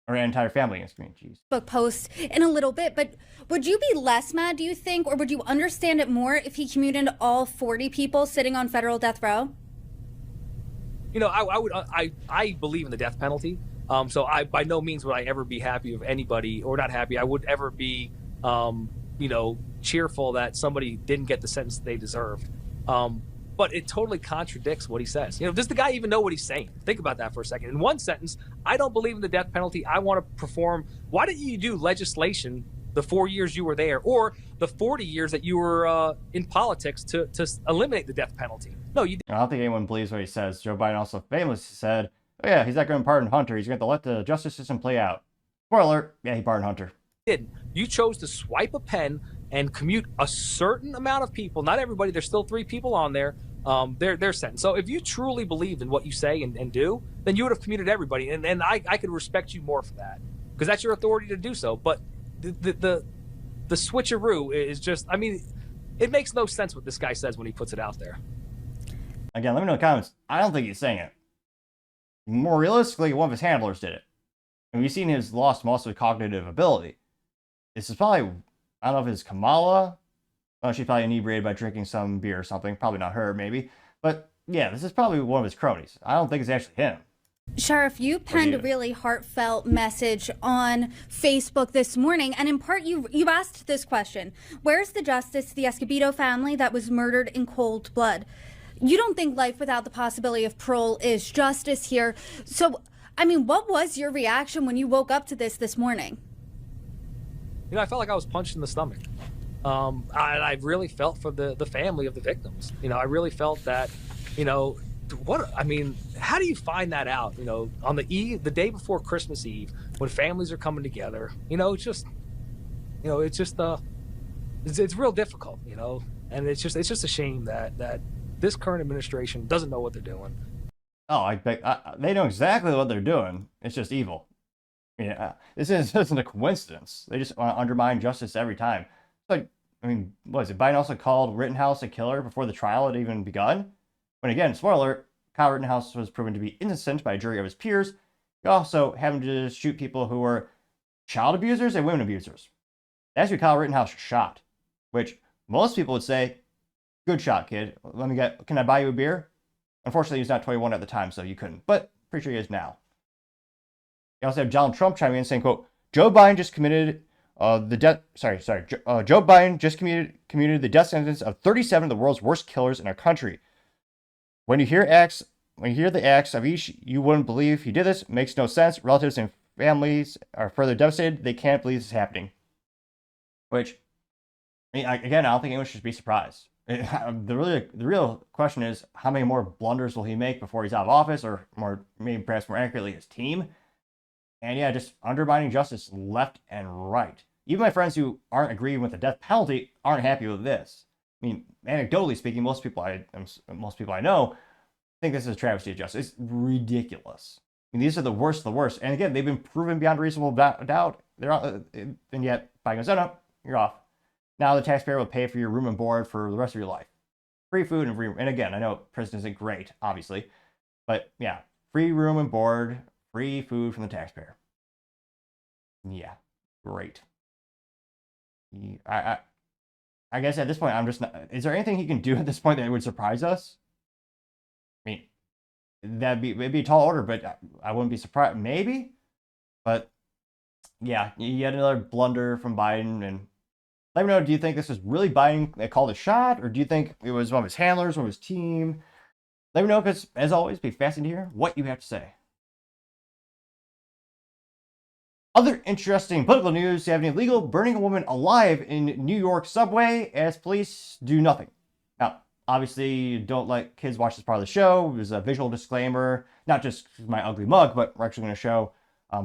Or an entire family in his community. Jeez. Book post in a little bit, but would you be less mad, do you think, or would you understand it more if he commuted all 40 people sitting on federal death row? I believe in the death penalty. So I, by no means would I ever be happy if anybody, or not happy, I would ever be, cheerful that somebody didn't get the sentence they deserved. but it totally contradicts what he says. Does the guy even know what he's saying? Think about that for a second. In one sentence, I don't believe in the death penalty. I want to perform. Why didn't you do legislation the 4 years you were there, or the 40 years that you were in politics to eliminate the death penalty? No, you didn't. I don't think anyone believes what he says. Joe Biden also famously said, oh yeah, he's not going to pardon Hunter. He's going to let the justice system play out. Spoiler alert, yeah, he pardoned Hunter. Didn't. You chose to swipe a pen and commute a certain amount of people. Not everybody. There's still 3 people on there. They're sentenced. So if you truly believed in what you say and do, then you would have commuted everybody. And I could respect you more for that, because that's your authority to do so. But the switcheroo is just, I mean, it makes no sense what this guy says when he puts it out there. Again, let me know in the comments. I don't think he's saying it. More realistically, one of his handlers did it. And we've seen his lost most of his cognitive ability. This is probably, I don't know if it's Kamala. Well, she's probably inebriated by drinking some beer or something. Probably not her, maybe. But yeah, this is probably one of his cronies. I don't think it's actually him. Sheriff, you penned a really heartfelt message on Facebook this morning, and in part you asked this question: where's the justice to the Escobedo family that was murdered in cold blood? You don't think life without the possibility of parole is justice here. So, I mean, what was your reaction when you woke up to this morning? I felt like I was punched in the stomach. I really felt for the family of the victims. I really felt that, how do you find that out? On the day before Christmas Eve, when families are coming together, it's real difficult, and it's just a shame that this current administration doesn't know what they're doing. Oh, they know exactly what they're doing. It's just evil. This isn't a coincidence. They just want to undermine justice every time. Like, what is it? Biden also called Rittenhouse a killer before the trial had even begun. When again, spoiler alert, Kyle Rittenhouse was proven to be innocent by a jury of his peers. He also happened to shoot people who were child abusers and women abusers. That's who Kyle Rittenhouse shot, which most people would say, good shot, kid. Can I buy you a beer? Unfortunately, he was not 21 at the time, so you couldn't, but pretty sure he is now. You also have Donald Trump chiming in saying, quote, Joe Biden just committed Joe Biden just commuted the death sentence of 37 of the world's worst killers in our country. When you hear the acts of each, you wouldn't believe he did this. It makes no sense. Relatives and families are further devastated. They can't believe this is happening. Which, I don't think anyone should be surprised. The real question is, how many more blunders will he make before he's out of office, or perhaps more accurately, his team? And yeah, just undermining justice left and right. Even my friends who aren't agreeing with the death penalty aren't happy with this. Anecdotally speaking, most people I know think this is a travesty of justice. It's ridiculous. These are the worst of the worst. And again, they've been proven beyond reasonable doubt. And yet, Biden goes, no, you're off. Now the taxpayer will pay for your room and board for the rest of your life. Free food and free. And again, I know prison isn't great, obviously, but yeah, free room and board, free food from the taxpayer. Yeah, great. I guess at this point, I'm just not. Is there anything he can do at this point that would surprise us? It'd be a tall order, but I wouldn't be surprised. Maybe, but yeah, yet another blunder from Biden. And let me know, do you think this was really Biden that called a shot, or do you think it was one of his handlers, one of his team? Let me know, because as always, be fascinated to hear what you have to say. Other interesting political news: you have an illegal burning a woman alive in New York subway as police do nothing. Now, obviously, don't let kids watch this part of the show. There's a visual disclaimer, not just my ugly mug, but we're actually going to show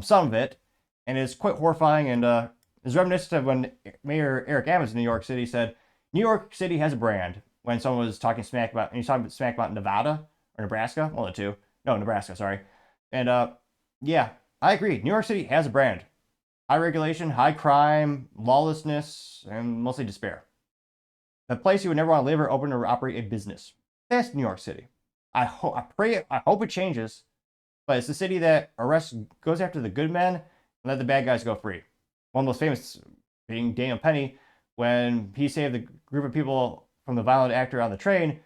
some of it. And it's quite horrifying, and is reminiscent of when Mayor Eric Adams in New York City said, New York City has a brand, when someone was talking smack about, and he's talking smack about Nevada or Nebraska, one of the two. No, Nebraska, sorry. And yeah, I agree. New York City has a brand. High regulation, high crime, lawlessness, and mostly despair. A place you would never want to live or open or operate a business. That's New York City. I hope it changes, but it's the city that goes after the good men and let the bad guys go free. One of the most famous being Daniel Penny, when he saved the group of people from the violent actor on the train,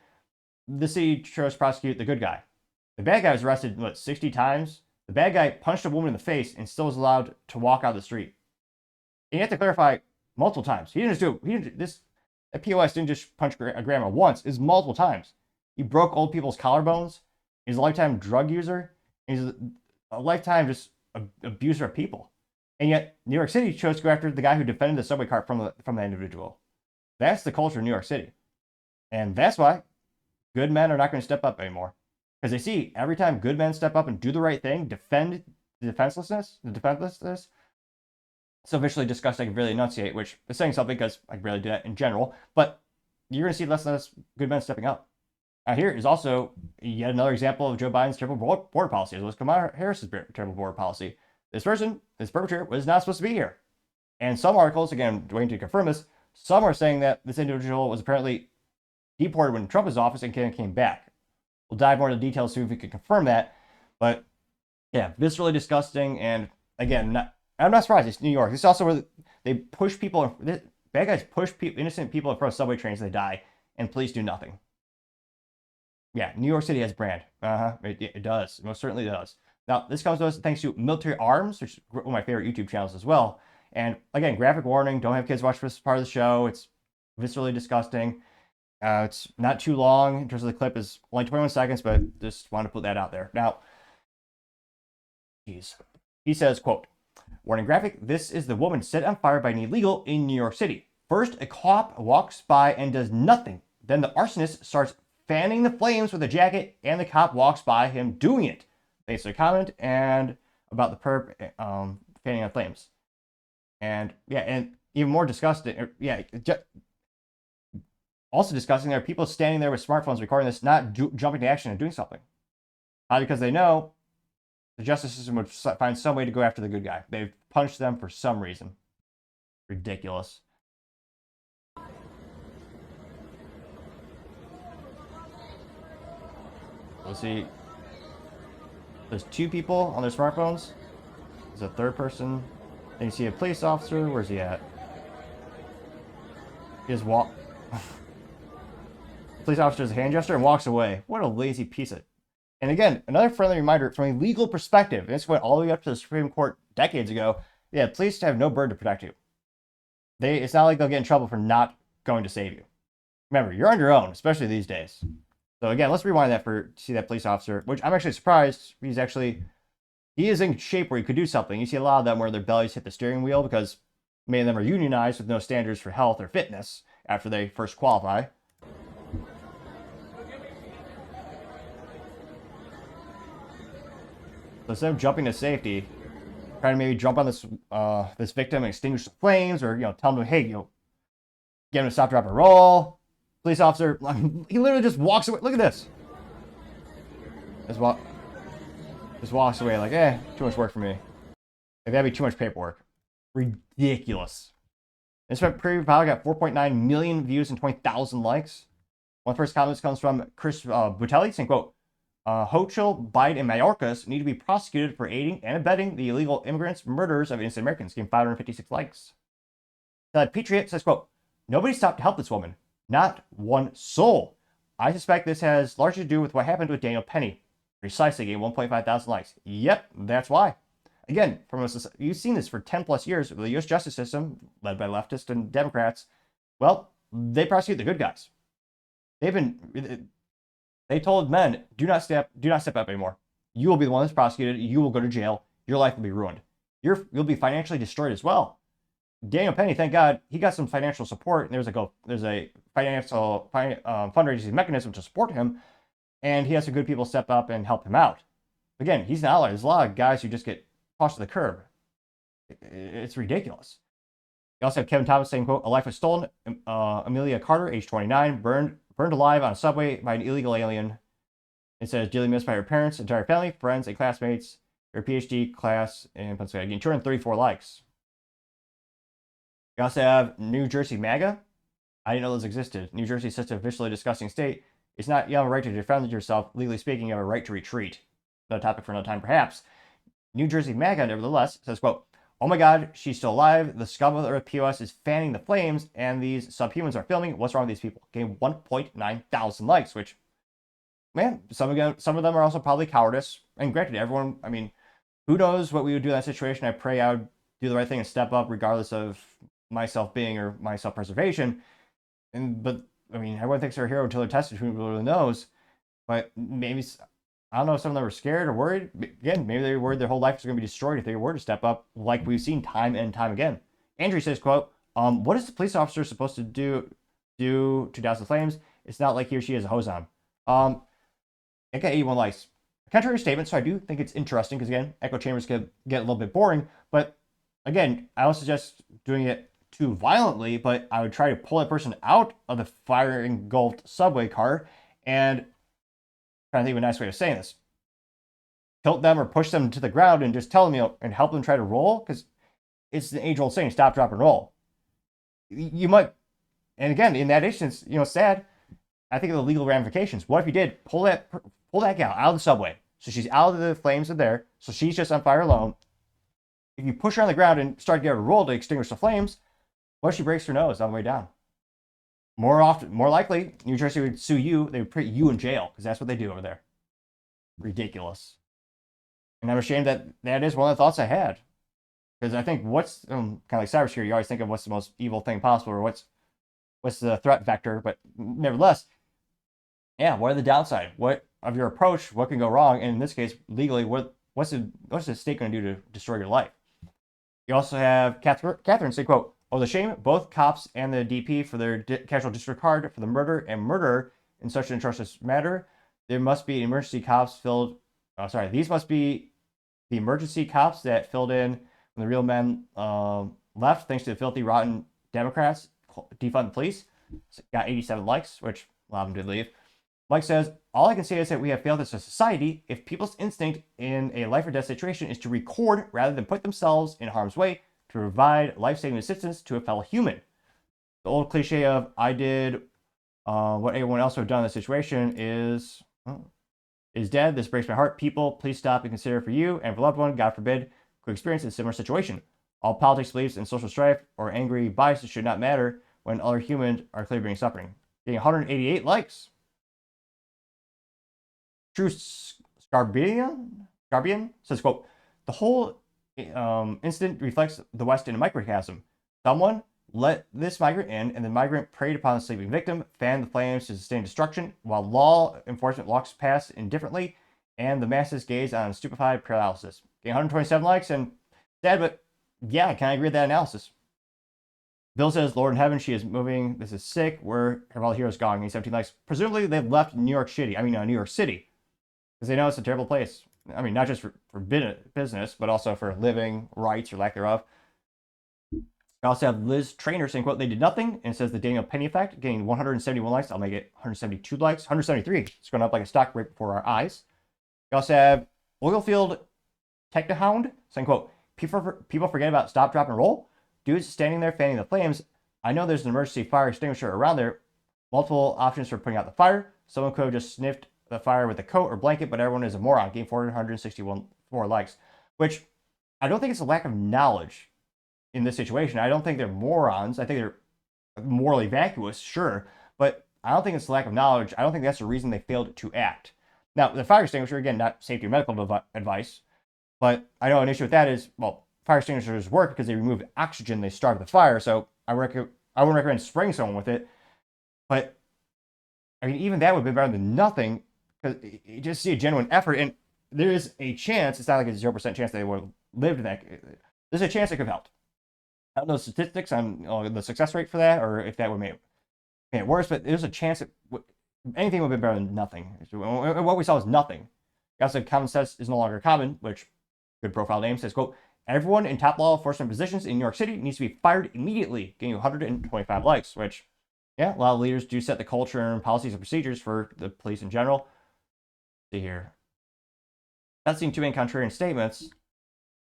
the city chose to prosecute the good guy. The bad guy was arrested, 60 times? The bad guy punched a woman in the face and still was allowed to walk out the street. And you have to clarify multiple times. He didn't just do it. The POS didn't just punch a grandma once. It's multiple times. He broke old people's collarbones. He's a lifetime drug user. He's a lifetime just abuser of people. And yet, New York City chose to go after the guy who defended the subway cart from that individual. That's the culture of New York City. And that's why good men are not going to step up anymore. Because they see every time good men step up and do the right thing, defend the defenselessness, so visually disgusting, I can really enunciate, which is saying something because I really do that in general. But you're going to see less and less good men stepping up. Now, here is also yet another example of Joe Biden's terrible border policy, as well as Kamala Harris's terrible border policy. This perpetrator, was not supposed to be here. And some articles, again, waiting to confirm this, some are saying that this individual was apparently deported when Trump was in office and came back. We'll dive more into the details, see if we can confirm that. But yeah, viscerally disgusting. And again, I'm not surprised. It's New York. This is also where they push people. Bad guys push innocent people in front of subway trains. They die, and police do nothing. Yeah, New York City has brand. It does. It most certainly does. Now, this comes to us thanks to Military Arms, which is one of my favorite YouTube channels as well. And again, graphic warning. Don't have kids watch this part of the show. It's viscerally disgusting. It's not too long in terms of the clip. Is only 21 seconds, but just want to put that out there. Now, he says, quote, warning graphic, this is the woman set on fire by an illegal in New York City. First, a cop walks by and does nothing. Then the arsonist starts fanning the flames with a jacket, and the cop walks by him doing it. Thanks to a comment and about the perp fanning on flames. And yeah, and even more disgusting, also disgusting, there are people standing there with smartphones recording this, not jumping to action and doing something. Because they know the justice system would find some way to go after the good guy. They've punished them for some reason. Ridiculous. Let's see. There's two people on their smartphones. There's a third person. Then you see a police officer. Where's he at? He just walk. Police officer does a hand gesture and walks away. What a lazy piece of. And again, another friendly reminder from a legal perspective. This went all the way up to the Supreme Court decades ago. Yeah, police have no burden to protect you. It's not like they'll get in trouble for not going to save you. Remember, you're on your own, especially these days. So again, let's rewind that to see that police officer, which I'm actually surprised. He is in shape where he could do something. You see a lot of them where their bellies hit the steering wheel because many of them are unionized with no standards for health or fitness after they first qualify. So instead of jumping to safety, trying to maybe jump on this victim and extinguish the flames, or tell them, hey, get him to stop, drop, and roll. Police officer, he literally just walks away. Look at this. Just walks away like, too much work for me. Like, that'd be too much paperwork. Ridiculous. This preview probably got 4.9 million views and 20,000 likes. One first comment comes from Chris Butelli saying, quote, Hochul, Biden, and Mayorkas need to be prosecuted for aiding and abetting the illegal immigrants' murders of innocent Americans. Getting 556 likes. Patriot says, quote, nobody stopped to help this woman. Not one soul. I suspect this has largely to do with what happened with Daniel Penny. Precisely, getting 1.5 thousand likes. Yep, that's why. Again, you've seen this for 10 plus years with the U.S. justice system, led by leftists and Democrats. Well, they prosecute the good guys. They told men, do not step up anymore. You will be the one that's prosecuted. You will go to jail. Your life will be ruined. You'll be financially destroyed as well. Daniel Penny, thank God, he got some financial support. And there's a financial fundraising mechanism to support him, and he has some good people step up and help him out. Again, he's an outlier. There's a lot of guys who just get tossed to the curb. It's ridiculous. You also have Kevin Thomas saying, quote, a life was stolen. Amelia Carter, age 29, burned alive on a subway by an illegal alien. It says dearly missed by her parents, entire family, friends, and classmates. Her PhD class in Pennsylvania, getting 234 likes. You also have New Jersey MAGA. I didn't know those existed. New Jersey is such a visually disgusting state. It's not you have a right to defend yourself. Legally speaking, you have a right to retreat. Another topic for another time, perhaps. New Jersey MAGA, nevertheless, says, quote, oh my God, she's still alive. The scum of the earth POS is fanning the flames, and these subhumans are filming. What's wrong with these people? Getting 1.9 thousand likes, which, man, some of them are also probably cowardice. And granted, everyone, I mean, who knows what we would do in that situation? I pray I would do the right thing and step up regardless of my self-being or my self-preservation. But I mean, everyone thinks they're a hero until they're tested. Who really knows? But maybe, I don't know if some of them were scared or worried. Again, maybe they were worried their whole life was going to be destroyed if they were to step up, like we've seen time and time again. Andrew says, quote, what is the police officer supposed to do to douse the flames? It's not like he or she has a hose on. It got 81 likes. Contrary statement, so I do think it's interesting because, again, echo chambers can get a little bit boring. But, again, I don't suggest doing it too violently, but I would try to pull that person out of the fire-engulfed subway car and trying to think of a nice way of saying this. Tilt them or push them to the ground and just tell them, and help them try to roll, because it's the age-old saying, stop, drop, and roll. You might, and again, in that instance, sad, I think of the legal ramifications. What if you did pull that gal out of the subway? So she's out of the flames in there, so she's just on fire alone. If you push her on the ground and start to get her to roll to extinguish the flames, what if she breaks her nose on the way down? More likely, New Jersey would sue you. They would put you in jail, because that's what they do over there. Ridiculous. And I'm ashamed that is one of the thoughts I had. Because I think what's kind of like cybersecurity, you always think of what's the most evil thing possible, or what's the threat vector. But nevertheless, yeah, what are the downside? What of your approach? What can go wrong? And in this case, legally, what's the state going to do to destroy your life? You also have Catherine say, quote, "Oh, the shame, both cops and the DP for their casual disregard for the murder and murder in such an atrocious matter. There must be emergency cops filled. These must be the emergency cops that filled in when the real men left, thanks to the filthy, rotten Democrats defund the police." Got 87 likes, which a lot of them did leave. Mike says, "All I can say is that we have failed as a society if people's instinct in a life or death situation is to record rather than put themselves in harm's way to provide life-saving assistance to a fellow human. The old cliche of I did what everyone else would have done in the situation is dead. This breaks my heart. People, please stop and consider for you and for loved one, God forbid, could experience a similar situation. All politics, beliefs, and social strife or angry biases should not matter when other humans are clearly being suffering." Getting 188 likes. True Scarbian says, quote, "The whole incident reflects the West in a microcosm. Someone let this migrant in, and the migrant preyed upon the sleeping victim, fanned the flames to sustain destruction, while law enforcement walks past indifferently, and the masses gaze on stupefied paralysis." Getting 127 likes, and sad, but yeah, I kind of agree with that analysis. Bill says, "Lord in heaven, she is moving. This is sick. Where have all the heroes gone?" Getting 17 likes. Presumably, they've left New York City, because they know it's a terrible place. I mean, not just for business, but also for living rights or lack thereof. We also have Liz Trainer saying, quote, "They did nothing," and it says the Daniel Penny effect, getting 171 likes. I'll make it 172 likes. 173. It's going up like a stock right before our eyes. We also have Oilfield Technohound saying, quote, People forget about stop, drop, and roll. Dudes standing there fanning the flames. I know there's an emergency fire extinguisher around there. Multiple options for putting out the fire. Someone could have just sniffed the fire with a coat or blanket, but everyone is a moron." Getting 461 more likes, which I don't think it's a lack of knowledge in this situation. I don't think they're morons. I think they're morally vacuous, sure, but I don't think it's a lack of knowledge. I don't think that's the reason they failed to act. Now, the fire extinguisher, again, not safety or medical advice, but I know an issue with that is, well, fire extinguishers work because they remove oxygen, they starve the fire, so I wouldn't recommend spraying someone with it, but I mean, even that would be better than nothing, because you just see a genuine effort, and there is a chance, it's not like a 0% chance they would have lived in that. There's a chance it could have helped. I don't know the statistics on the success rate for that, or if that would make it worse, but there's a chance anything would have been better than nothing. What we saw was nothing. Also, common sense is no longer common, which good profile name says, quote, "Everyone in top law enforcement positions in New York City needs to be fired immediately," getting 125 likes, which, yeah, a lot of leaders do set the culture and policies and procedures for the police in general. See here. Not seeing too many contrarian statements.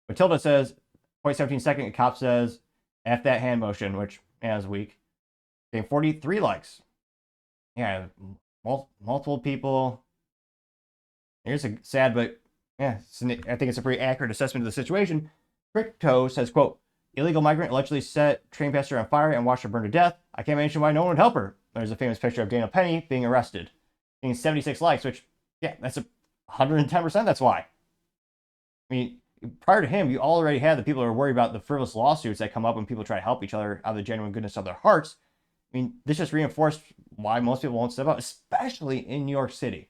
Matilda says, 0.17 second, a cop says, "F that hand motion," which, yeah, is weak. Getting 43 likes. Yeah, multiple people. Here's a sad, but yeah, I think it's a pretty accurate assessment of the situation. Crypto says, quote, "Illegal migrant allegedly set train passenger on fire and watched her burn to death. I can't imagine why no one would help her." There's a famous picture of Daniel Penny being arrested. Getting 76 likes, which, yeah, that's 110%. That's why. I mean, prior to him, you already had the people who are worried about the frivolous lawsuits that come up when people try to help each other out of the genuine goodness of their hearts. I mean, this just reinforced why most people won't step up, especially in New York City.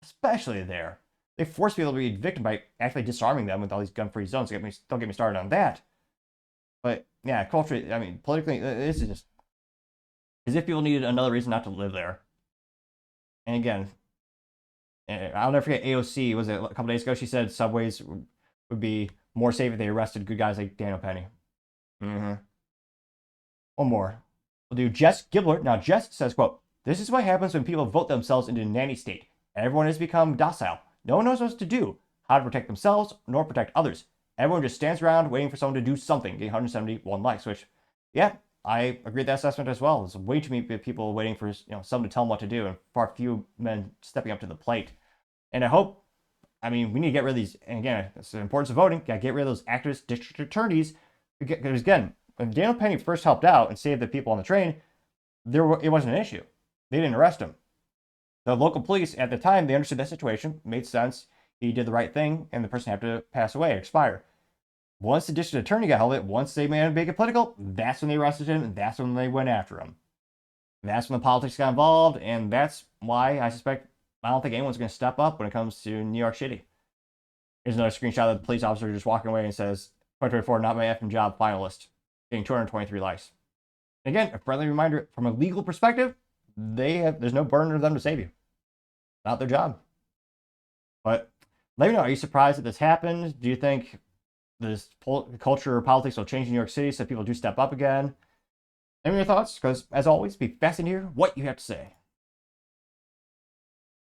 especially there. They force people to be victim by actually disarming them with all these gun-free zones. Don't get me started on that. But yeah, culturally, I mean, politically, this is just as if people needed another reason not to live there. And again, I'll never forget AOC, was it a couple days ago? She said subways would be more safe if they arrested good guys like Daniel Penny. One more. We'll do Jess Gibbler. Now, Jess says, quote, "This is what happens when people vote themselves into a nanny state. Everyone has become docile. No one knows what to do, how to protect themselves, nor protect others. Everyone just stands around waiting for someone to do something," getting 171 likes, which, yeah, I agree with that assessment as well. There's way too many people waiting for someone to tell them what to do, and far few men stepping up to the plate. And I hope, I mean, we need to get rid of these, and again, it's the importance of voting, got to get rid of those activist district attorneys, because again, when Daniel Penny first helped out and saved the people on the train, it wasn't an issue. They didn't arrest him. The local police at the time, they understood that situation, made sense, he did the right thing, and the person had to pass away, expire. Once the district attorney got held of it, once they made it make it political, that's when they arrested him, and that's when they went after him. That's when the politics got involved, and that's why I don't think anyone's going to step up when it comes to New York City. Here's another screenshot of the police officer just walking away and says, 2024, not my effing job, finalist, getting 223 likes. And again, a friendly reminder, from a legal perspective, there's no burden for them to save you. Not their job. But let me know, are you surprised that this happened? Do you think this culture or politics will change in New York City so people do step up again? Let me know your thoughts, because as always, be fascinated to hear what you have to say.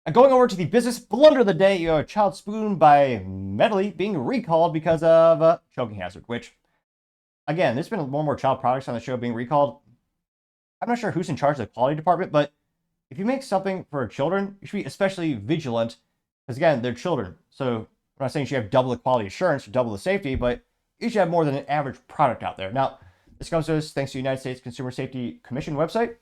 And going over to the business blunder of the day, you have a child spoon by Melii being recalled because of a choking hazard, which, again, there's been more and more child products on the show being recalled. I'm not sure who's in charge of the quality department, but if you make something for children, you should be especially vigilant, because again, they're children. So I'm not saying you should have double the quality assurance or double the safety, but you should have more than an average product out there. Now, this comes to us thanks to the United States Consumer Safety Commission website. And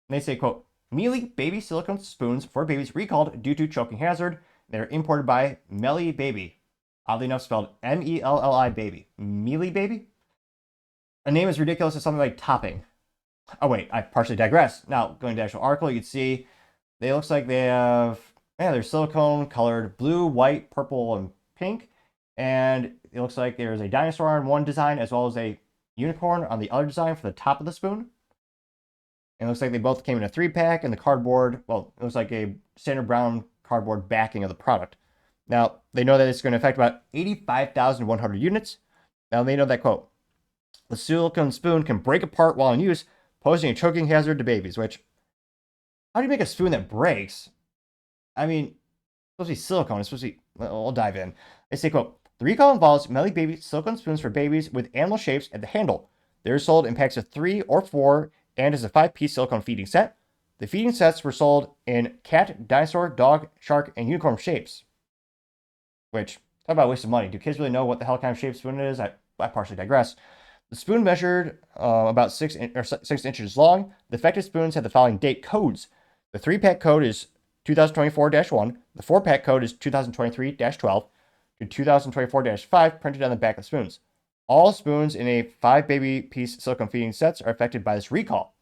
they say, quote, "Melii baby silicone spoons for babies recalled due to choking hazard. They're imported by Melii Baby." Oddly enough, spelled M-E-L-L-I Baby. Melii Baby? A name as ridiculous as something like Topping. Oh wait, I partially digress. Now, going to the actual article, you can see they looks like they have, they're silicone colored blue, white, purple, and pink. And it looks like there's a dinosaur on one design as well as a unicorn on the other design for the top of the spoon. And it looks like they both came in a 3-pack, and the cardboard, well, it looks like a standard brown cardboard backing of the product. Now, they know that it's going to affect about 85,100 units. Now, they know that, quote, "The silicone spoon can break apart while in use, posing a choking hazard to babies," which, how do you make a spoon that breaks? I mean, it's supposed to be silicone. It's supposed to be, I'll dive in. They say, quote, "The recall involves Melii Baby silicone spoons for babies with animal shapes at the handle. They're sold in packs of 3 or 4 and as a 5-piece silicone feeding set. The feeding sets were sold in cat, dinosaur, dog, shark, and unicorn shapes." Which, talk about a waste of money. Do kids really know what the hell kind of shape spoon it is? I partially digress. The spoon measured about 6 inches long. The affected spoons had the following date codes. The 3-pack code is 2024-1. The 4-pack code is 2023-12 to 2024-5 printed on the back of the spoons. All spoons in a 5-baby-piece silicone feeding sets are affected by this recall.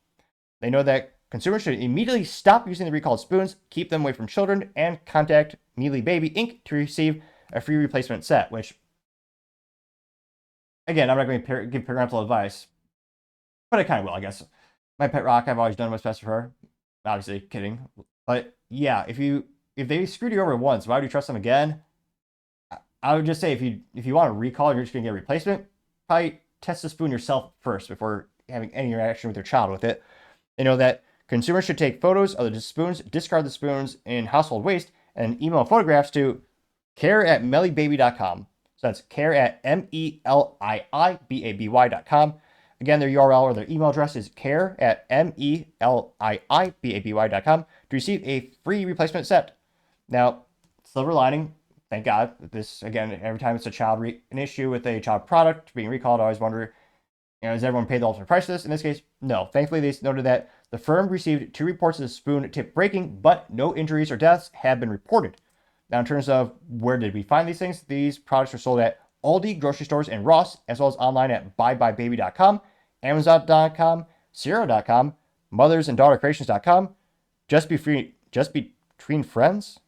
They know that consumers should immediately stop using the recalled spoons, keep them away from children, and contact Melii Baby Inc. to receive a free replacement set, which, again, I'm not going to give parental advice, but I kind of will, I guess. My pet rock, I've always done what's best for her. Obviously, kidding. But yeah, if they screwed you over once, why would you trust them again? I would just say, if you want to recall and you're just going to get a replacement, probably test the spoon yourself first before having any interaction with your child with it. They know that consumers should take photos of the spoons, discard the spoons in household waste, and email photographs to care@meliibaby.com. So that's care@MELIIBABY.com. Again, their URL or their email address is care@MELIIBABY.com to receive a free replacement set. Now, silver lining, thank God. This, again, every time it's an issue with a child product being recalled, I always wonder, does everyone pay the ultimate price for this? In this case, no. Thankfully, they noted that the firm received 2 reports of the spoon tip breaking, but no injuries or deaths have been reported. Now, in terms of where did we find these things, these products are sold at Aldi, grocery stores, and Ross, as well as online at buybybaby.com, Amazon.com, Zero.com, mothersanddaughtercreations.com, just between friends.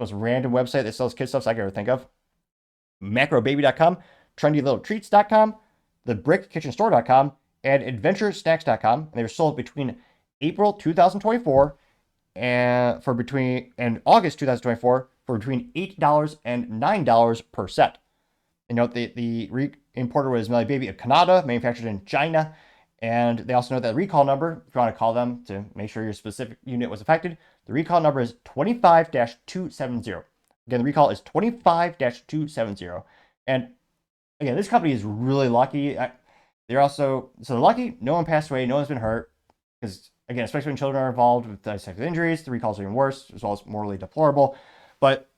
most random website that sells kid stuff I could ever think of. Macrobaby.com, trendylittle.treats.com, thebrickkitchenstore.com, and adventuresnacks.com. And they were sold between April 2024 and August 2024 for between $8 and $9 per set. You know, the importer was Melii Baby of Canada, manufactured in China. And they also know that the recall number, if you want to call them to make sure your specific unit was affected, the recall number is 25-270. Again, the recall is 25-270. And again, this company is really lucky. They're lucky no one passed away, no one's been hurt. Because again, especially when children are involved with dissected injuries, the recalls are even worse, as well as morally deplorable. But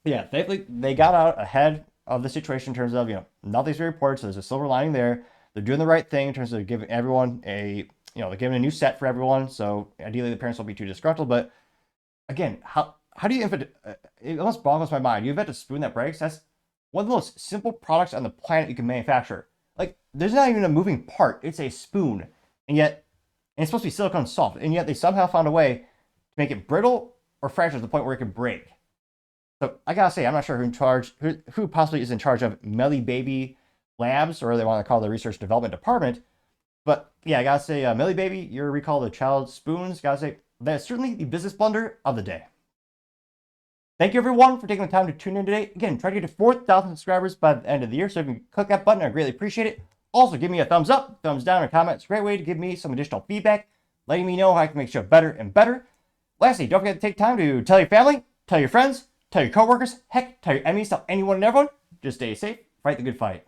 yeah, thankfully they got out ahead of the situation in terms of, nothing's been reported, so there's a silver lining there. They're doing the right thing in terms of giving everyone they're giving a new set for everyone. So ideally the parents won't be too disgruntled. But again, how do you invent, it almost boggles my mind. You invent a spoon that breaks? That's one of the most simple products on the planet you can manufacture. Like, there's not even a moving part. It's a spoon. And it's supposed to be silicone soft. And yet they somehow found a way to make it brittle or fragile to the point where it could break. So I gotta say, I'm not sure who possibly is in charge of Melii Baby Labs, or they want to call the research development department. But yeah, I gotta say, Melii Baby, your recall of child spoons, gotta say, that's certainly the business blunder of the day. Thank you everyone for taking the time to tune in today. Again, try to get to 4,000 subscribers by the end of the year. So if you can click that button, I greatly appreciate it. Also, give me a thumbs up, thumbs down, or comment. It's a great way to give me some additional feedback, letting me know how I can make the show better and better. Lastly, don't forget to take time to tell your family, tell your friends, tell your coworkers, heck, tell your enemies, tell anyone and everyone. Just stay safe, fight the good fight.